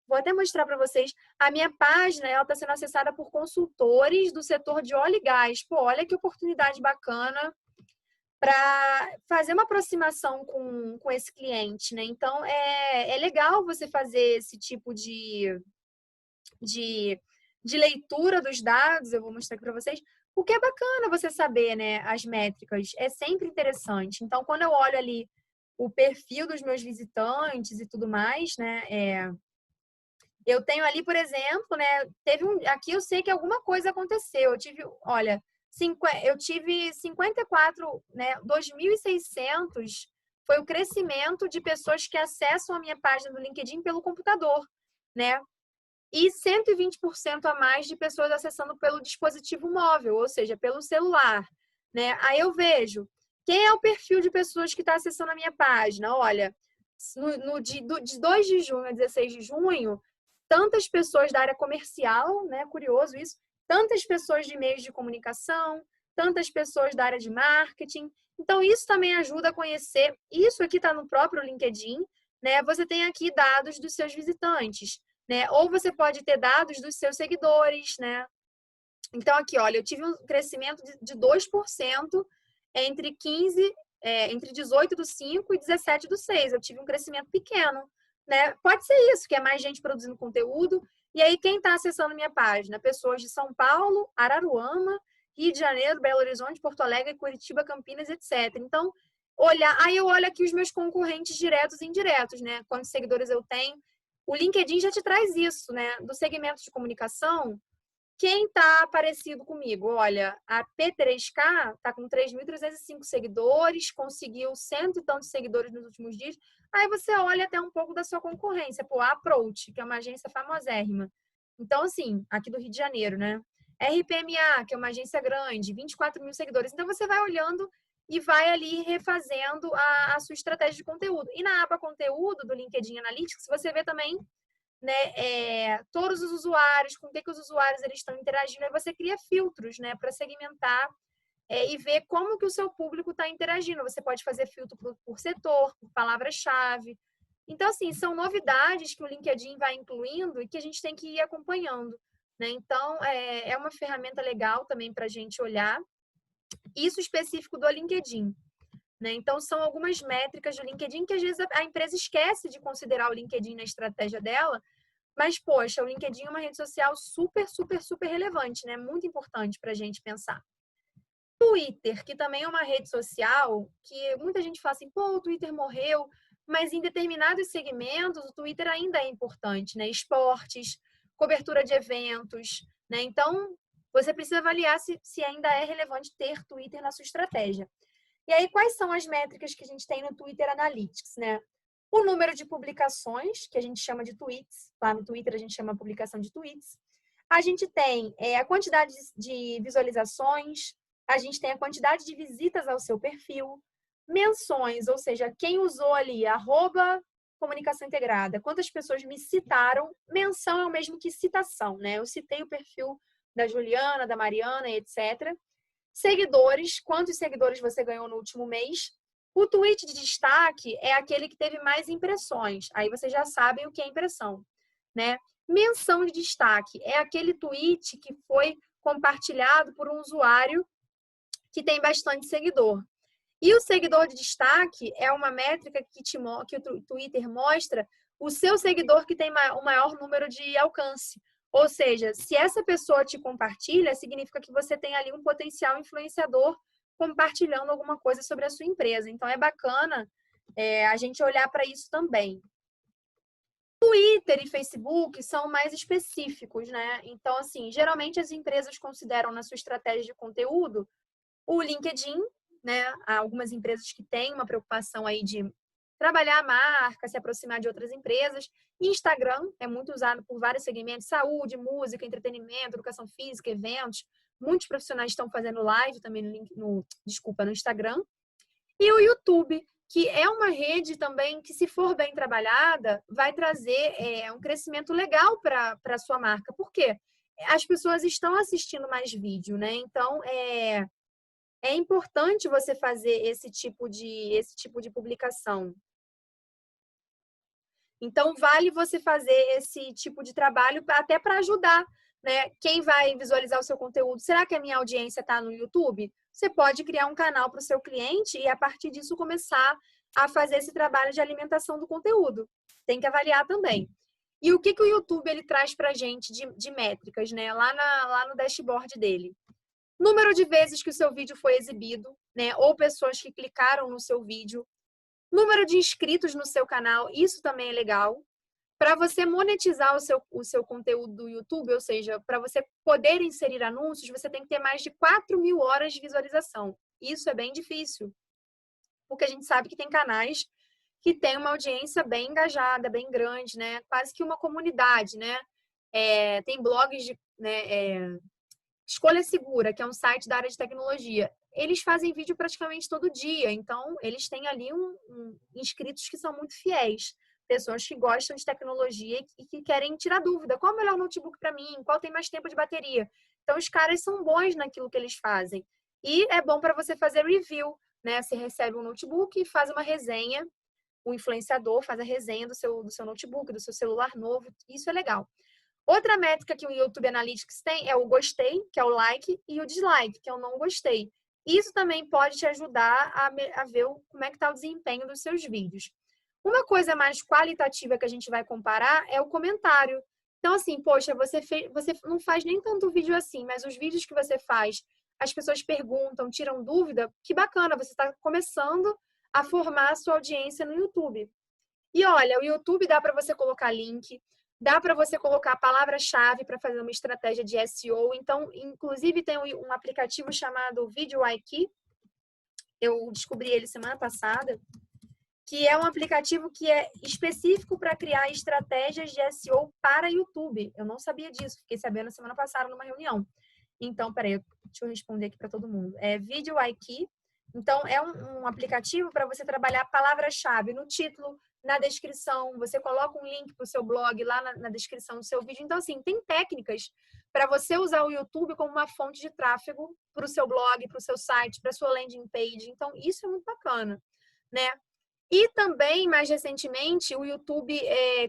Vou até mostrar para vocês. A minha página está sendo acessada por consultores do setor de óleo e gás. Pô, olha que oportunidade bacana para fazer uma aproximação com esse cliente, né? Então, é legal você fazer esse tipo de, de leitura dos dados, eu vou mostrar aqui para vocês, porque é bacana você saber, né, as métricas, é sempre interessante. Então, quando eu olho ali o perfil dos meus visitantes e tudo mais, né, eu tenho ali, por exemplo, né, aqui eu sei que alguma coisa aconteceu, eu tive, olha, eu tive 54, né, 2.600 foi o crescimento de pessoas que acessam a minha página do LinkedIn pelo computador, né? E 120% a mais de pessoas acessando pelo dispositivo móvel, ou seja, pelo celular, né? Aí eu vejo Quem é o perfil de pessoas que está acessando a minha página? Olha, de 2 de junho a 16 de junho, tantas pessoas da área comercial, né? Curioso isso, tantas pessoas de meios de comunicação, tantas pessoas da área de marketing. Então, isso também ajuda a conhecer. Isso aqui está no próprio LinkedIn, né? Você tem aqui dados dos seus visitantes, né? Ou você pode ter dados dos seus seguidores, né? Então, aqui, olha, eu tive um crescimento de 2% entre 15, entre 18 do 5 e 17 do 6. Eu tive um crescimento pequeno, né? Pode ser isso, que é mais gente produzindo conteúdo. E aí, quem está acessando minha página? Pessoas de São Paulo, Araruama, Rio de Janeiro, Belo Horizonte, Porto Alegre, Curitiba, Campinas, etc. Então, aí eu olho aqui os meus concorrentes diretos e indiretos, né? Quantos seguidores eu tenho. O LinkedIn já te traz isso, né? Do segmento de comunicação, quem está parecido comigo? Olha, a P3K está com 3.305 seguidores, conseguiu cento e tantos seguidores nos últimos dias. Aí você olha até um pouco da sua concorrência, pô, a Approach, que é uma agência famosérrima. Então, assim, aqui do Rio de Janeiro, né? RPMA, que é uma agência grande, 24 mil seguidores. Então, você vai olhando e vai ali refazendo a sua estratégia de conteúdo. E na aba conteúdo do LinkedIn Analytics, você vê também, né, todos os usuários, com o que os usuários eles estão interagindo, aí você cria filtros, né, para segmentar e ver como que o seu público está interagindo. Você pode fazer filtro por setor, por palavra-chave. Então, assim, são novidades que o LinkedIn vai incluindo e que a gente tem que ir acompanhando, né? Então, é uma ferramenta legal também para a gente olhar. Isso específico do LinkedIn, né? Então, são algumas métricas do LinkedIn que às vezes a empresa esquece de considerar o LinkedIn na estratégia dela, mas, poxa, o LinkedIn é uma rede social super, super, super relevante, né? Muito importante para a gente pensar. Twitter, que também é uma rede social que muita gente fala assim, pô, o Twitter morreu, mas em determinados segmentos o Twitter ainda é importante, né? Esportes, cobertura de eventos, né? Então, você precisa avaliar se ainda é relevante ter Twitter na sua estratégia. E aí, quais são as métricas que a gente tem no Twitter Analytics, né? O número de publicações, que a gente chama de tweets. Lá no Twitter a gente chama publicação de tweets. A gente tem a quantidade de visualizações, a gente tem a quantidade de visitas ao seu perfil, menções, ou seja, quem usou ali, @comunicação integrada, quantas pessoas me citaram. Menção é o mesmo que citação, né? Eu citei o perfil da Juliana, da Mariana, etc. Seguidores, quantos seguidores você ganhou no último mês. O tweet de destaque é aquele que teve mais impressões. Aí vocês já sabem o que é impressão, né? Menção de destaque é aquele tweet que foi compartilhado por um usuário que tem bastante seguidor. E o seguidor de destaque é uma métrica que o Twitter mostra o seu seguidor que tem o maior número de alcance. Ou seja, se essa pessoa te compartilha, significa que você tem ali um potencial influenciador compartilhando alguma coisa sobre a sua empresa. Então, é bacana a gente olhar para isso também. Twitter e Facebook são mais específicos, né? Então, assim, geralmente as empresas consideram na sua estratégia de conteúdo o LinkedIn, né? Há algumas empresas que têm uma preocupação aí de trabalhar a marca, se aproximar de outras empresas. Instagram é muito usado por vários segmentos: saúde, música, entretenimento, educação física, eventos. Muitos profissionais estão fazendo live também no Instagram. E o YouTube, que é uma rede também que, se for bem trabalhada, vai trazer um crescimento legal para a sua marca. Por quê? As pessoas estão assistindo mais vídeo, né? Então, é importante você fazer esse tipo de publicação. Então, vale você fazer esse tipo de trabalho até para ajudar, né? Quem vai visualizar o seu conteúdo? Será que a minha audiência está no YouTube? Você pode criar um canal para o seu cliente e, a partir disso, começar a fazer esse trabalho de alimentação do conteúdo. Tem que avaliar também. E o que o YouTube ele traz para a gente de métricas, né? Lá no dashboard dele. Número de vezes que o seu vídeo foi exibido, né? Ou pessoas que clicaram no seu vídeo. Número de inscritos no seu canal, isso também é legal. Para você monetizar o seu conteúdo do YouTube, ou seja, para você poder inserir anúncios, você tem que ter mais de 4.000 horas de visualização. Isso é bem difícil, porque a gente sabe que tem canais que têm uma audiência bem engajada, bem grande, né? Quase que uma comunidade, né? Tem blogs de Escolha Segura, que é um site da área de tecnologia. eles fazem vídeo praticamente todo dia. Então, eles têm ali inscritos que são muito fiéis. Pessoas que gostam de tecnologia e que querem tirar dúvida. Qual é o melhor notebook para mim? Qual tem mais tempo de bateria? Então, os caras são bons naquilo que eles fazem. E é bom para você fazer review, né? Você recebe um notebook e faz uma resenha. O influenciador faz a resenha do seu notebook, do seu celular novo. Isso é legal. Outra métrica que o YouTube Analytics tem é o gostei, que é o like, e o dislike, que é o não gostei. Isso também pode te ajudar a ver como é que está o desempenho dos seus vídeos. Uma coisa mais qualitativa que a gente vai comparar é o comentário. Então, assim, poxa, você não faz nem tanto vídeo assim, mas os vídeos que você faz, as pessoas perguntam, tiram dúvida, que bacana, você está começando a formar a sua audiência no YouTube. E olha, o YouTube dá para você colocar link, dá para você colocar palavra-chave para fazer uma estratégia de SEO. Então, inclusive, tem um aplicativo chamado VideoIQ. Eu descobri ele semana passada, que é um aplicativo que é específico para criar estratégias de SEO para YouTube. Eu não sabia disso, fiquei sabendo semana passada numa reunião. Então, peraí, deixa eu responder aqui para todo mundo. É VideoIQ. Então, é um aplicativo para você trabalhar palavra-chave no título, na descrição. Você coloca um link para o seu blog lá na descrição do seu vídeo. Então, assim, tem técnicas para você usar o YouTube como uma fonte de tráfego para o seu blog, para o seu site, para a sua landing page. Então, isso é muito bacana, né? E também, mais recentemente, o YouTube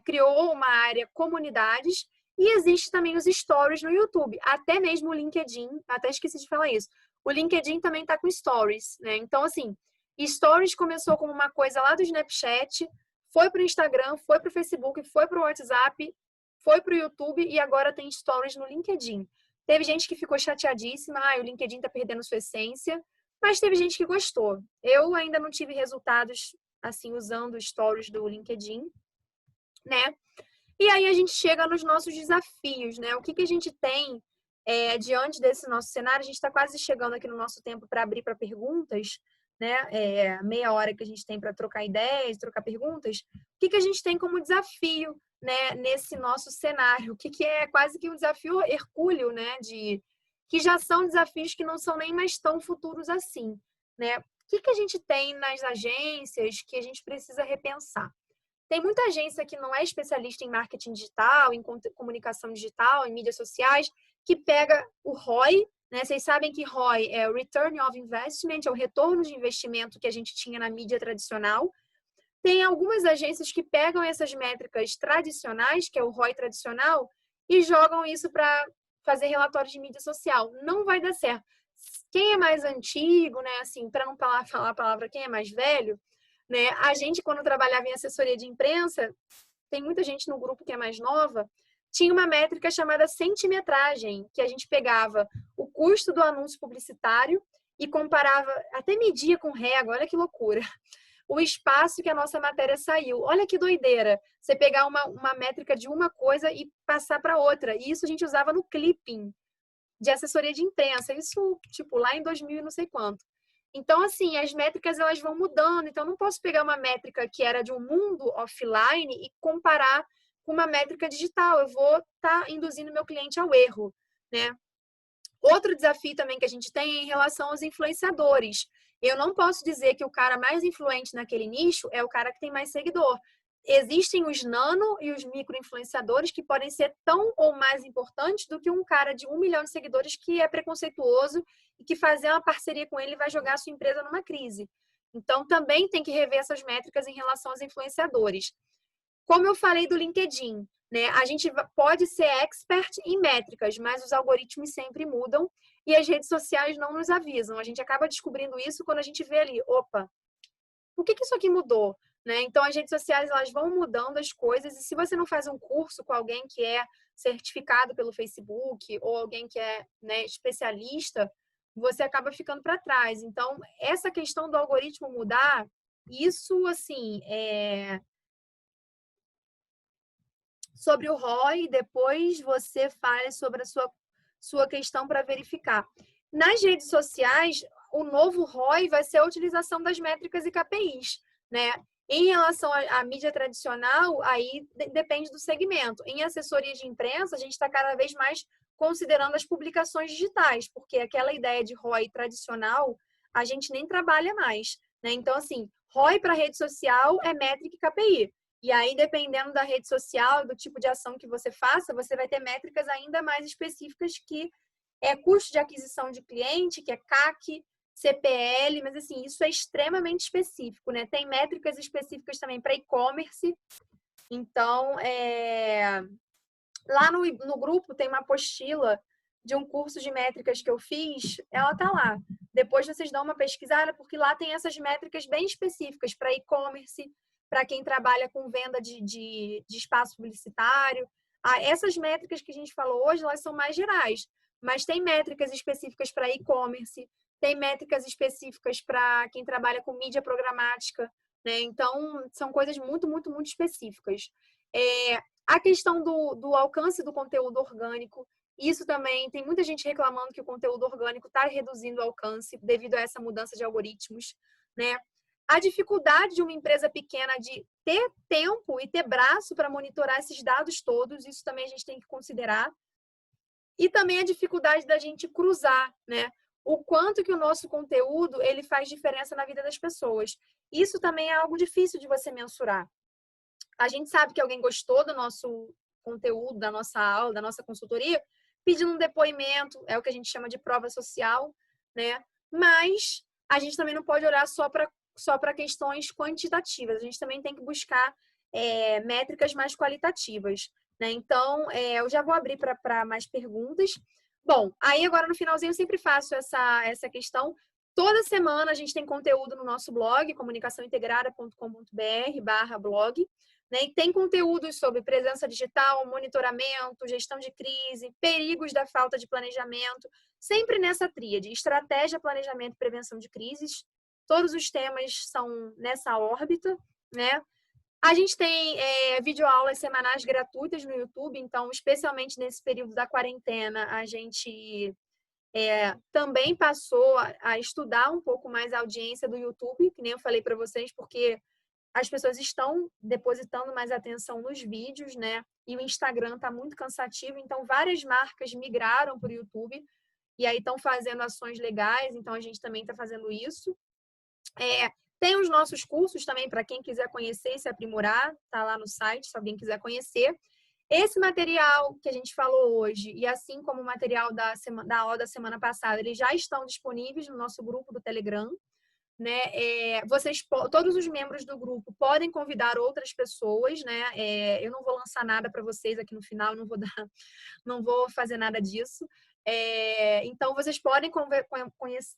criou uma área comunidades e existe também os stories no YouTube, até mesmo o LinkedIn, até esqueci de falar isso. O LinkedIn também está com stories, né? Então, assim, stories começou como uma coisa lá do Snapchat, foi para o Instagram, foi para o Facebook, foi para o WhatsApp, foi para o YouTube e agora tem stories no LinkedIn. Teve gente que ficou chateadíssima, o LinkedIn está perdendo sua essência, mas teve gente que gostou. Eu ainda não tive resultados assim, usando stories do LinkedIn, né? E aí a gente chega nos nossos desafios, né? O que a gente tem diante desse nosso cenário? A gente está quase chegando aqui no nosso tempo para abrir para perguntas, né? Meia hora que a gente tem para trocar ideias, trocar perguntas. O que a gente tem como desafio, né? Nesse nosso cenário? O que é quase que um desafio hercúleo, né? Que já são desafios que não são nem mais tão futuros assim, né? O que a gente tem nas agências que a gente precisa repensar? Tem muita agência que não é especialista em marketing digital, em comunicação digital, em mídias sociais, que pega o ROI, né? Vocês sabem que ROI é o Return of Investment, é o retorno de investimento que a gente tinha na mídia tradicional. Tem algumas agências que pegam essas métricas tradicionais, que é o ROI tradicional, e jogam isso para fazer relatórios de mídia social. Não vai dar certo. Quem é mais antigo, né, assim, para não falar a palavra quem é mais velho, né, a gente, quando trabalhava em assessoria de imprensa, tem muita gente no grupo que é mais nova, tinha uma métrica chamada centimetragem, que a gente pegava o custo do anúncio publicitário e comparava, até media com régua, olha que loucura, o espaço que a nossa matéria saiu. Olha que doideira, você pegar uma métrica de uma coisa e passar para outra. E isso a gente usava no clipping de assessoria de imprensa, isso, tipo, lá em 2000 e não sei quanto. Então, assim, as métricas, elas vão mudando. Então, não posso pegar uma métrica que era de um mundo offline e comparar com uma métrica digital. Eu vou estar induzindo meu cliente ao erro, né? Outro desafio também que a gente tem é em relação aos influenciadores. Eu não posso dizer que o cara mais influente naquele nicho é o cara que tem mais seguidor. Existem os nano e os micro influenciadores que podem ser tão ou mais importantes do que um cara de 1 milhão de seguidores que é preconceituoso e que fazer uma parceria com ele vai jogar a sua empresa numa crise. Então, também tem que rever essas métricas em relação aos influenciadores. Como eu falei do LinkedIn, né? A gente pode ser expert em métricas, mas os algoritmos sempre mudam e as redes sociais não nos avisam. A gente acaba descobrindo isso quando a gente vê ali, opa, por que isso aqui mudou? Né? Então, as redes sociais, elas vão mudando as coisas e se você não faz um curso com alguém que é certificado pelo Facebook ou alguém que é, né, especialista, você acaba ficando para trás. Então, essa questão do algoritmo mudar, isso, assim, sobre o ROI, depois você fale sobre a sua questão para verificar. Nas redes sociais, o novo ROI vai ser a utilização das métricas e KPIs, né? Em relação à mídia tradicional, aí depende do segmento. Em assessoria de imprensa, a gente está cada vez mais considerando as publicações digitais, porque aquela ideia de ROI tradicional a gente nem trabalha mais, né? Então, assim, ROI para rede social é métrica e KPI. E aí, dependendo da rede social, do tipo de ação que você faça, você vai ter métricas ainda mais específicas que é custo de aquisição de cliente, que é CAC, CPL, mas assim, isso é extremamente específico, né? Tem métricas específicas também para e-commerce. Então, lá no grupo tem uma apostila de um curso de métricas que eu fiz, ela tá lá. Depois vocês dão uma pesquisada, porque lá tem essas métricas bem específicas para e-commerce, para quem trabalha com venda de espaço publicitário. Essas métricas que a gente falou hoje, elas são mais gerais, mas tem métricas específicas para e-commerce, tem métricas específicas para quem trabalha com mídia programática, né? Então, são coisas muito, muito, muito específicas. A questão do alcance do conteúdo orgânico, isso também, tem muita gente reclamando que o conteúdo orgânico está reduzindo o alcance devido a essa mudança de algoritmos, né? A dificuldade de uma empresa pequena de ter tempo e ter braço para monitorar esses dados todos, isso também a gente tem que considerar. E também a dificuldade da gente cruzar, né? O quanto que o nosso conteúdo ele faz diferença na vida das pessoas. Isso também é algo difícil de você mensurar. A gente sabe que alguém gostou do nosso conteúdo, da nossa aula, da nossa consultoria, pedindo um depoimento, é o que a gente chama de prova social, né? Mas a gente também não pode olhar só para questões quantitativas, a gente também tem que buscar métricas mais qualitativas, né? Então, eu já vou abrir para mais perguntas. Bom, aí agora no finalzinho eu sempre faço essa questão. Toda semana a gente tem conteúdo no nosso blog, comunicaçãointegrada.com.br/blog. Né? E tem conteúdos sobre presença digital, monitoramento, gestão de crise, perigos da falta de planejamento, sempre nessa tríade, estratégia, planejamento e prevenção de crises. Todos os temas são nessa órbita, né? A gente tem videoaulas semanais gratuitas no YouTube, então, especialmente nesse período da quarentena, a gente também passou a estudar um pouco mais a audiência do YouTube, que nem eu falei para vocês, porque as pessoas estão depositando mais atenção nos vídeos, né? E o Instagram está muito cansativo, então várias marcas migraram para o YouTube e aí estão fazendo ações legais, então a gente também está fazendo isso. Tem os nossos cursos também para quem quiser conhecer e se aprimorar, tá lá no site, se alguém quiser conhecer. Esse material que a gente falou hoje, e assim como o material da aula da semana passada, eles já estão disponíveis no nosso grupo do Telegram. Né? Todos os membros do grupo podem convidar outras pessoas, né? Eu não vou lançar nada para vocês aqui no final, não vou fazer nada disso. Então, vocês podem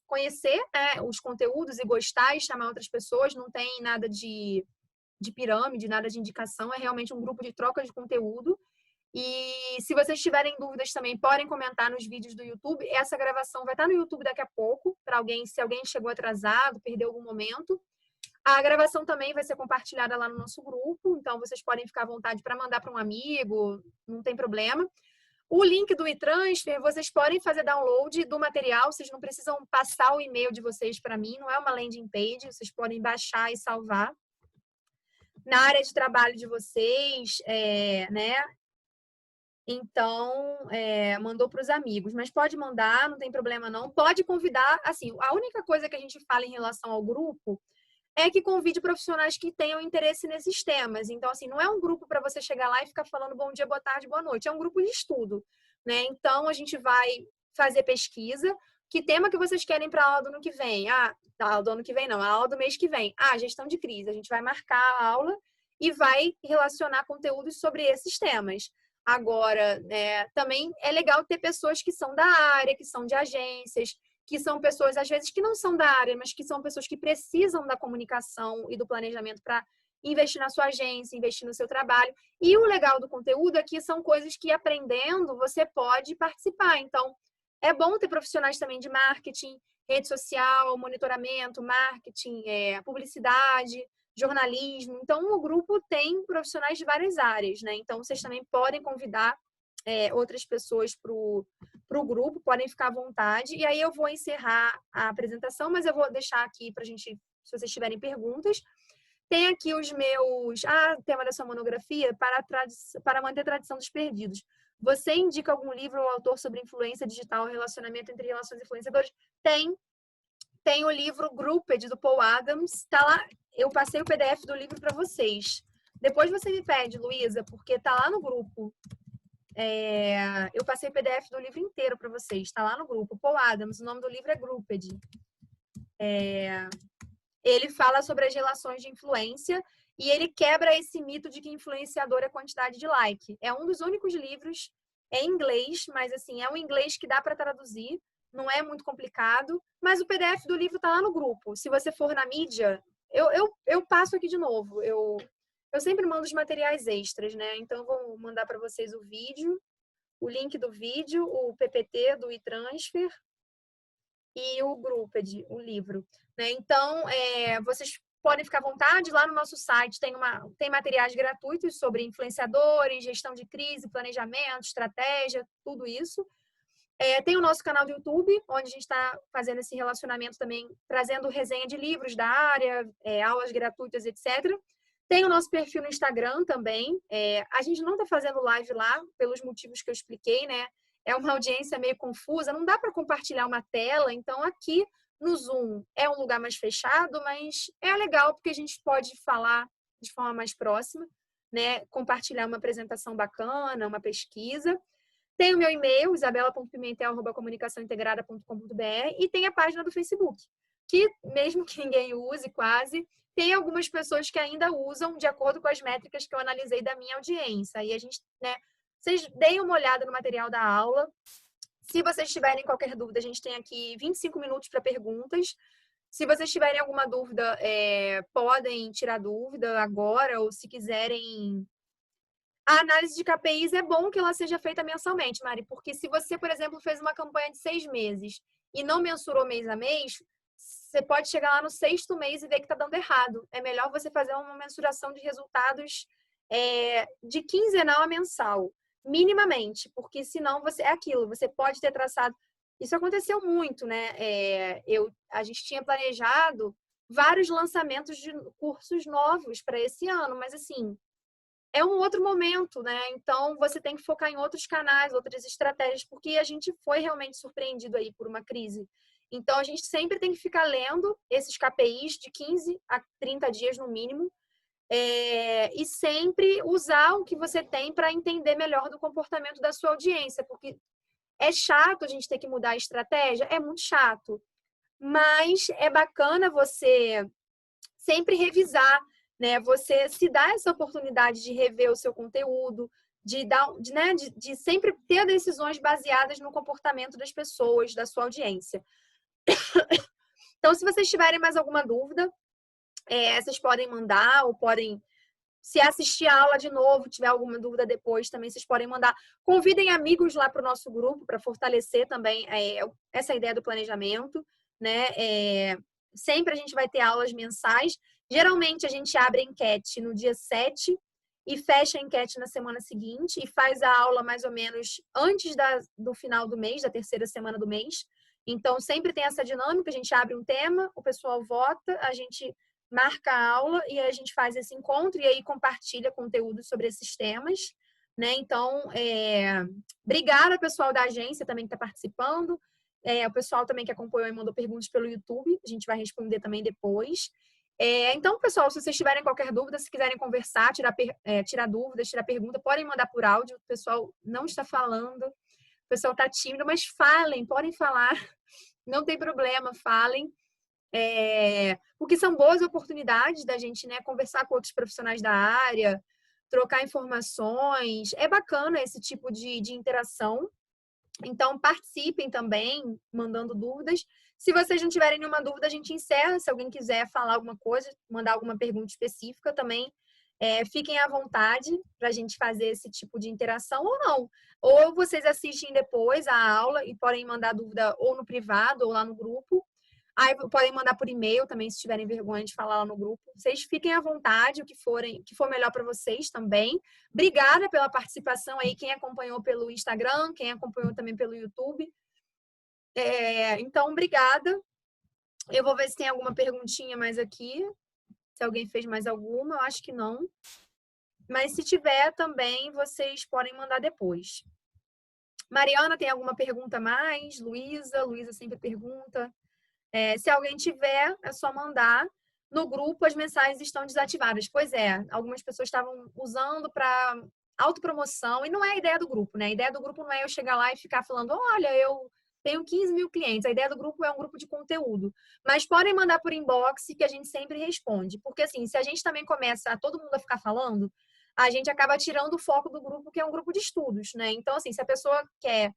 conhecer os conteúdos e gostar e chamar outras pessoas, não tem nada de pirâmide, nada de indicação, é realmente um grupo de troca de conteúdo. E se vocês tiverem dúvidas também, podem comentar nos vídeos do YouTube. Essa gravação vai estar no YouTube daqui a pouco, para se alguém chegou atrasado, perdeu algum momento. A gravação também vai ser compartilhada lá no nosso grupo, então vocês podem ficar à vontade para mandar para um amigo, não tem problema. O link do e-transfer, vocês podem fazer download do material, vocês não precisam passar o e-mail de vocês para mim, não é uma landing page, vocês podem baixar e salvar. Na área de trabalho de vocês, né? Então, mandou para os amigos. Mas pode mandar, não tem problema não. Pode convidar, assim, a única coisa que a gente fala em relação ao grupo é que convide profissionais que tenham interesse nesses temas. Então, assim, não é um grupo para você chegar lá e ficar falando bom dia, boa tarde, boa noite. É um grupo de estudo, né? Então, a gente vai fazer pesquisa. Que tema que vocês querem para a aula do ano que vem? A aula do ano que vem não, a aula do mês que vem. Gestão de crise. A gente vai marcar a aula e vai relacionar conteúdos sobre esses temas. Agora, também é legal ter pessoas que são da área, que são de agências, que são pessoas, às vezes, que não são da área, mas que são pessoas que precisam da comunicação e do planejamento para investir na sua agência, investir no seu trabalho. E o legal do conteúdo é que são coisas que, aprendendo, você pode participar. Então, é bom ter profissionais também de marketing, rede social, monitoramento, marketing, publicidade, jornalismo. Então, o grupo tem profissionais de várias áreas, né? Então, vocês também podem convidar outras pessoas para o grupo, podem ficar à vontade. E aí eu vou encerrar a apresentação, mas eu vou deixar aqui para a gente, se vocês tiverem perguntas. Tem aqui os meus... tema da sua monografia, para manter a tradição dos perdidos. Você indica algum livro ou autor sobre influência digital, relacionamento entre relações e influenciadores? Tem. tem o livro Grouped, do Paul Adams. Tá lá, eu passei o PDF do livro para vocês. Depois você me pede, Luísa, porque tá lá no grupo. Eu passei o PDF do livro inteiro para vocês. Tá lá no grupo. Paul Adams, o nome do livro é Grouped. Ele fala sobre as relações de influência e ele quebra esse mito de que influenciador é quantidade de like. É um dos únicos livros em inglês, mas assim, é um inglês que dá para traduzir, não é muito complicado, mas o PDF do livro tá lá no grupo. Se você for na mídia, eu passo aqui de novo. Eu sempre mando os materiais extras, né? Então, eu vou mandar para vocês o vídeo, o link do vídeo, o PPT do e-transfer e o Grouped, o livro. Né? Então, vocês podem ficar à vontade. Lá no nosso site tem materiais gratuitos sobre influenciadores, gestão de crise, planejamento, estratégia, tudo isso. Tem o nosso canal do YouTube, onde a gente está fazendo esse relacionamento também, trazendo resenha de livros da área, aulas gratuitas, etc. Tem o nosso perfil no Instagram também. A gente não está fazendo live lá, pelos motivos que eu expliquei, né? É uma audiência meio confusa, não dá para compartilhar uma tela. Então, aqui no Zoom é um lugar mais fechado, mas é legal porque a gente pode falar de forma mais próxima, né? Compartilhar uma apresentação bacana, uma pesquisa. Tem o meu e-mail, isabela.pimentel@comunicaçãointegrada.com.br, e tem a página do Facebook, que mesmo que ninguém use quase, tem algumas pessoas que ainda usam de acordo com as métricas que eu analisei da minha audiência. E a gente, né, vocês deem uma olhada no material da aula. Se vocês tiverem qualquer dúvida, a gente tem aqui 25 minutos para perguntas. Se vocês tiverem alguma dúvida, podem tirar dúvida agora, ou se quiserem. A análise de KPIs é bom que ela seja feita mensalmente, Mari, porque se você, por exemplo, fez uma campanha de 6 meses e não mensurou mês a mês, você pode chegar lá no 6º mês e ver que está dando errado. É melhor você fazer uma mensuração de resultados de quinzenal a mensal, minimamente, porque senão é aquilo, você pode ter traçado. Isso aconteceu muito, né? A gente tinha planejado vários lançamentos de cursos novos para esse ano, mas assim, é um outro momento, né? Então, você tem que focar em outros canais, outras estratégias, porque a gente foi realmente surpreendido aí por uma crise. Então, a gente sempre tem que ficar lendo esses KPIs de 15 a 30 dias no mínimo, e sempre usar o que você tem para entender melhor do comportamento da sua audiência, porque é chato a gente ter que mudar a estratégia, é muito chato, mas é bacana você sempre revisar, né? Você se dá essa oportunidade de rever o seu conteúdo, de sempre ter decisões baseadas no comportamento das pessoas, da sua audiência. Então, se vocês tiverem mais alguma dúvida, vocês podem mandar, ou podem, se assistir a aula de novo, tiver alguma dúvida depois, também vocês podem mandar. Convidem amigos lá para o nosso grupo, para fortalecer também essa ideia do planejamento, né? Sempre a gente vai ter aulas mensais. Geralmente, a gente abre a enquete no dia 7 e fecha a enquete na semana seguinte e faz a aula mais ou menos antes do final do mês, da 3ª semana do mês. Então, sempre tem essa dinâmica, a gente abre um tema, o pessoal vota, a gente marca a aula e a gente faz esse encontro e aí compartilha conteúdo sobre esses temas, né? Então, obrigada, pessoal da agência também que está participando, o pessoal também que acompanhou e mandou perguntas pelo YouTube, a gente vai responder também depois. Então, pessoal, se vocês tiverem qualquer dúvida, se quiserem conversar, tirar dúvidas, tirar pergunta, podem mandar por áudio, o pessoal não está falando, o pessoal está tímido, mas falem, podem falar, não tem problema, falem. Porque são boas oportunidades da gente, né, conversar com outros profissionais da área, trocar informações. É bacana esse tipo de interação. Então, participem também, mandando dúvidas. Se vocês não tiverem nenhuma dúvida, a gente encerra. Se alguém quiser falar alguma coisa, mandar alguma pergunta específica também, fiquem à vontade para a gente fazer esse tipo de interação ou não. Ou vocês assistem depois a aula e podem mandar dúvida ou no privado ou lá no grupo. Aí podem mandar por e-mail também, se tiverem vergonha de falar lá no grupo. Vocês fiquem à vontade, o que for melhor para vocês também. Obrigada pela participação aí, quem acompanhou pelo Instagram, quem acompanhou também pelo YouTube. Então, obrigada. Eu vou ver se tem alguma perguntinha mais aqui. Se alguém fez mais alguma, eu acho que não. Mas se tiver também, vocês podem mandar depois. Mariana, tem alguma pergunta mais? Luísa sempre pergunta. Se alguém tiver, é só mandar. No grupo, as mensagens estão desativadas. Pois é, algumas pessoas estavam usando para autopromoção, e não é a ideia do grupo, né? A ideia do grupo não é eu chegar lá e ficar falando, olha, eu tenho 15 mil clientes. A ideia do grupo é um grupo de conteúdo. Mas podem mandar por inbox que a gente sempre responde. Porque, assim, se a gente também começa a todo mundo a ficar falando, a gente acaba tirando o foco do grupo, que é um grupo de estudos, né? Então, assim, se a pessoa quer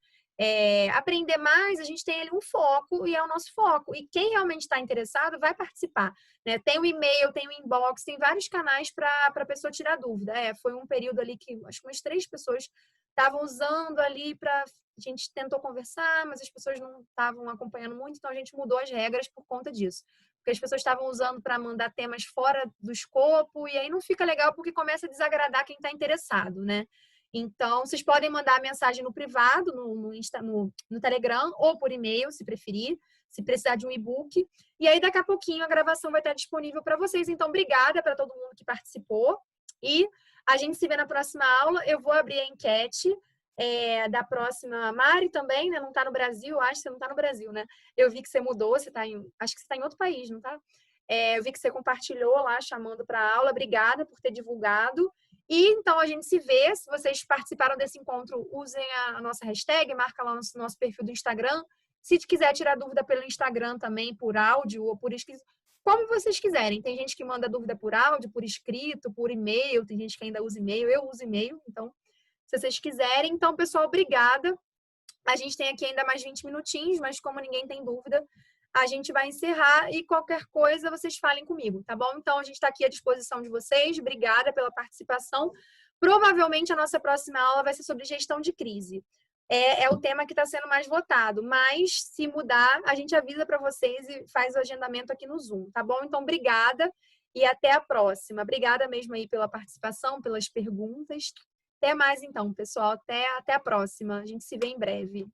aprender mais, a gente tem ali um foco e é o nosso foco. E quem realmente está interessado vai participar, né? Tem o e-mail, tem o inbox, tem vários canais para a pessoa tirar dúvida. Foi um período ali que acho que umas 3 pessoas estavam usando ali para... A gente tentou conversar, mas as pessoas não estavam acompanhando muito, então a gente mudou as regras por conta disso. Porque as pessoas estavam usando para mandar temas fora do escopo, e aí não fica legal porque começa a desagradar quem está interessado, né? Então, vocês podem mandar mensagem no privado, no Telegram, ou por e-mail, se preferir, se precisar de um e-book. E aí, daqui a pouquinho, a gravação vai estar disponível para vocês. Então, obrigada para todo mundo que participou. E a gente se vê na próxima aula. Eu vou abrir a enquete da próxima. Mari também, né? Não está no Brasil, acho que você não está no Brasil, né? Eu vi que você mudou, acho que você está em outro país, não está? Eu vi que você compartilhou lá, chamando para a aula. Obrigada por ter divulgado. E então a gente se vê. Se vocês participaram desse encontro, usem a nossa hashtag, marca lá no nosso perfil do Instagram. Se quiser tirar dúvida pelo Instagram também, por áudio ou por escrito, como vocês quiserem. Tem gente que manda dúvida por áudio, por escrito, por e-mail, tem gente que ainda usa e-mail, eu uso e-mail, então, se vocês quiserem. Então, pessoal, obrigada. A gente tem aqui ainda mais 20 minutinhos, mas como ninguém tem dúvida, a gente vai encerrar e qualquer coisa vocês falem comigo, tá bom? Então, a gente está aqui à disposição de vocês. Obrigada pela participação. Provavelmente, a nossa próxima aula vai ser sobre gestão de crise. É o tema que está sendo mais votado, mas se mudar, a gente avisa para vocês e faz o agendamento aqui no Zoom, tá bom? Então, obrigada e até a próxima. Obrigada mesmo aí pela participação, pelas perguntas. Até mais então, pessoal. Até a próxima. A gente se vê em breve.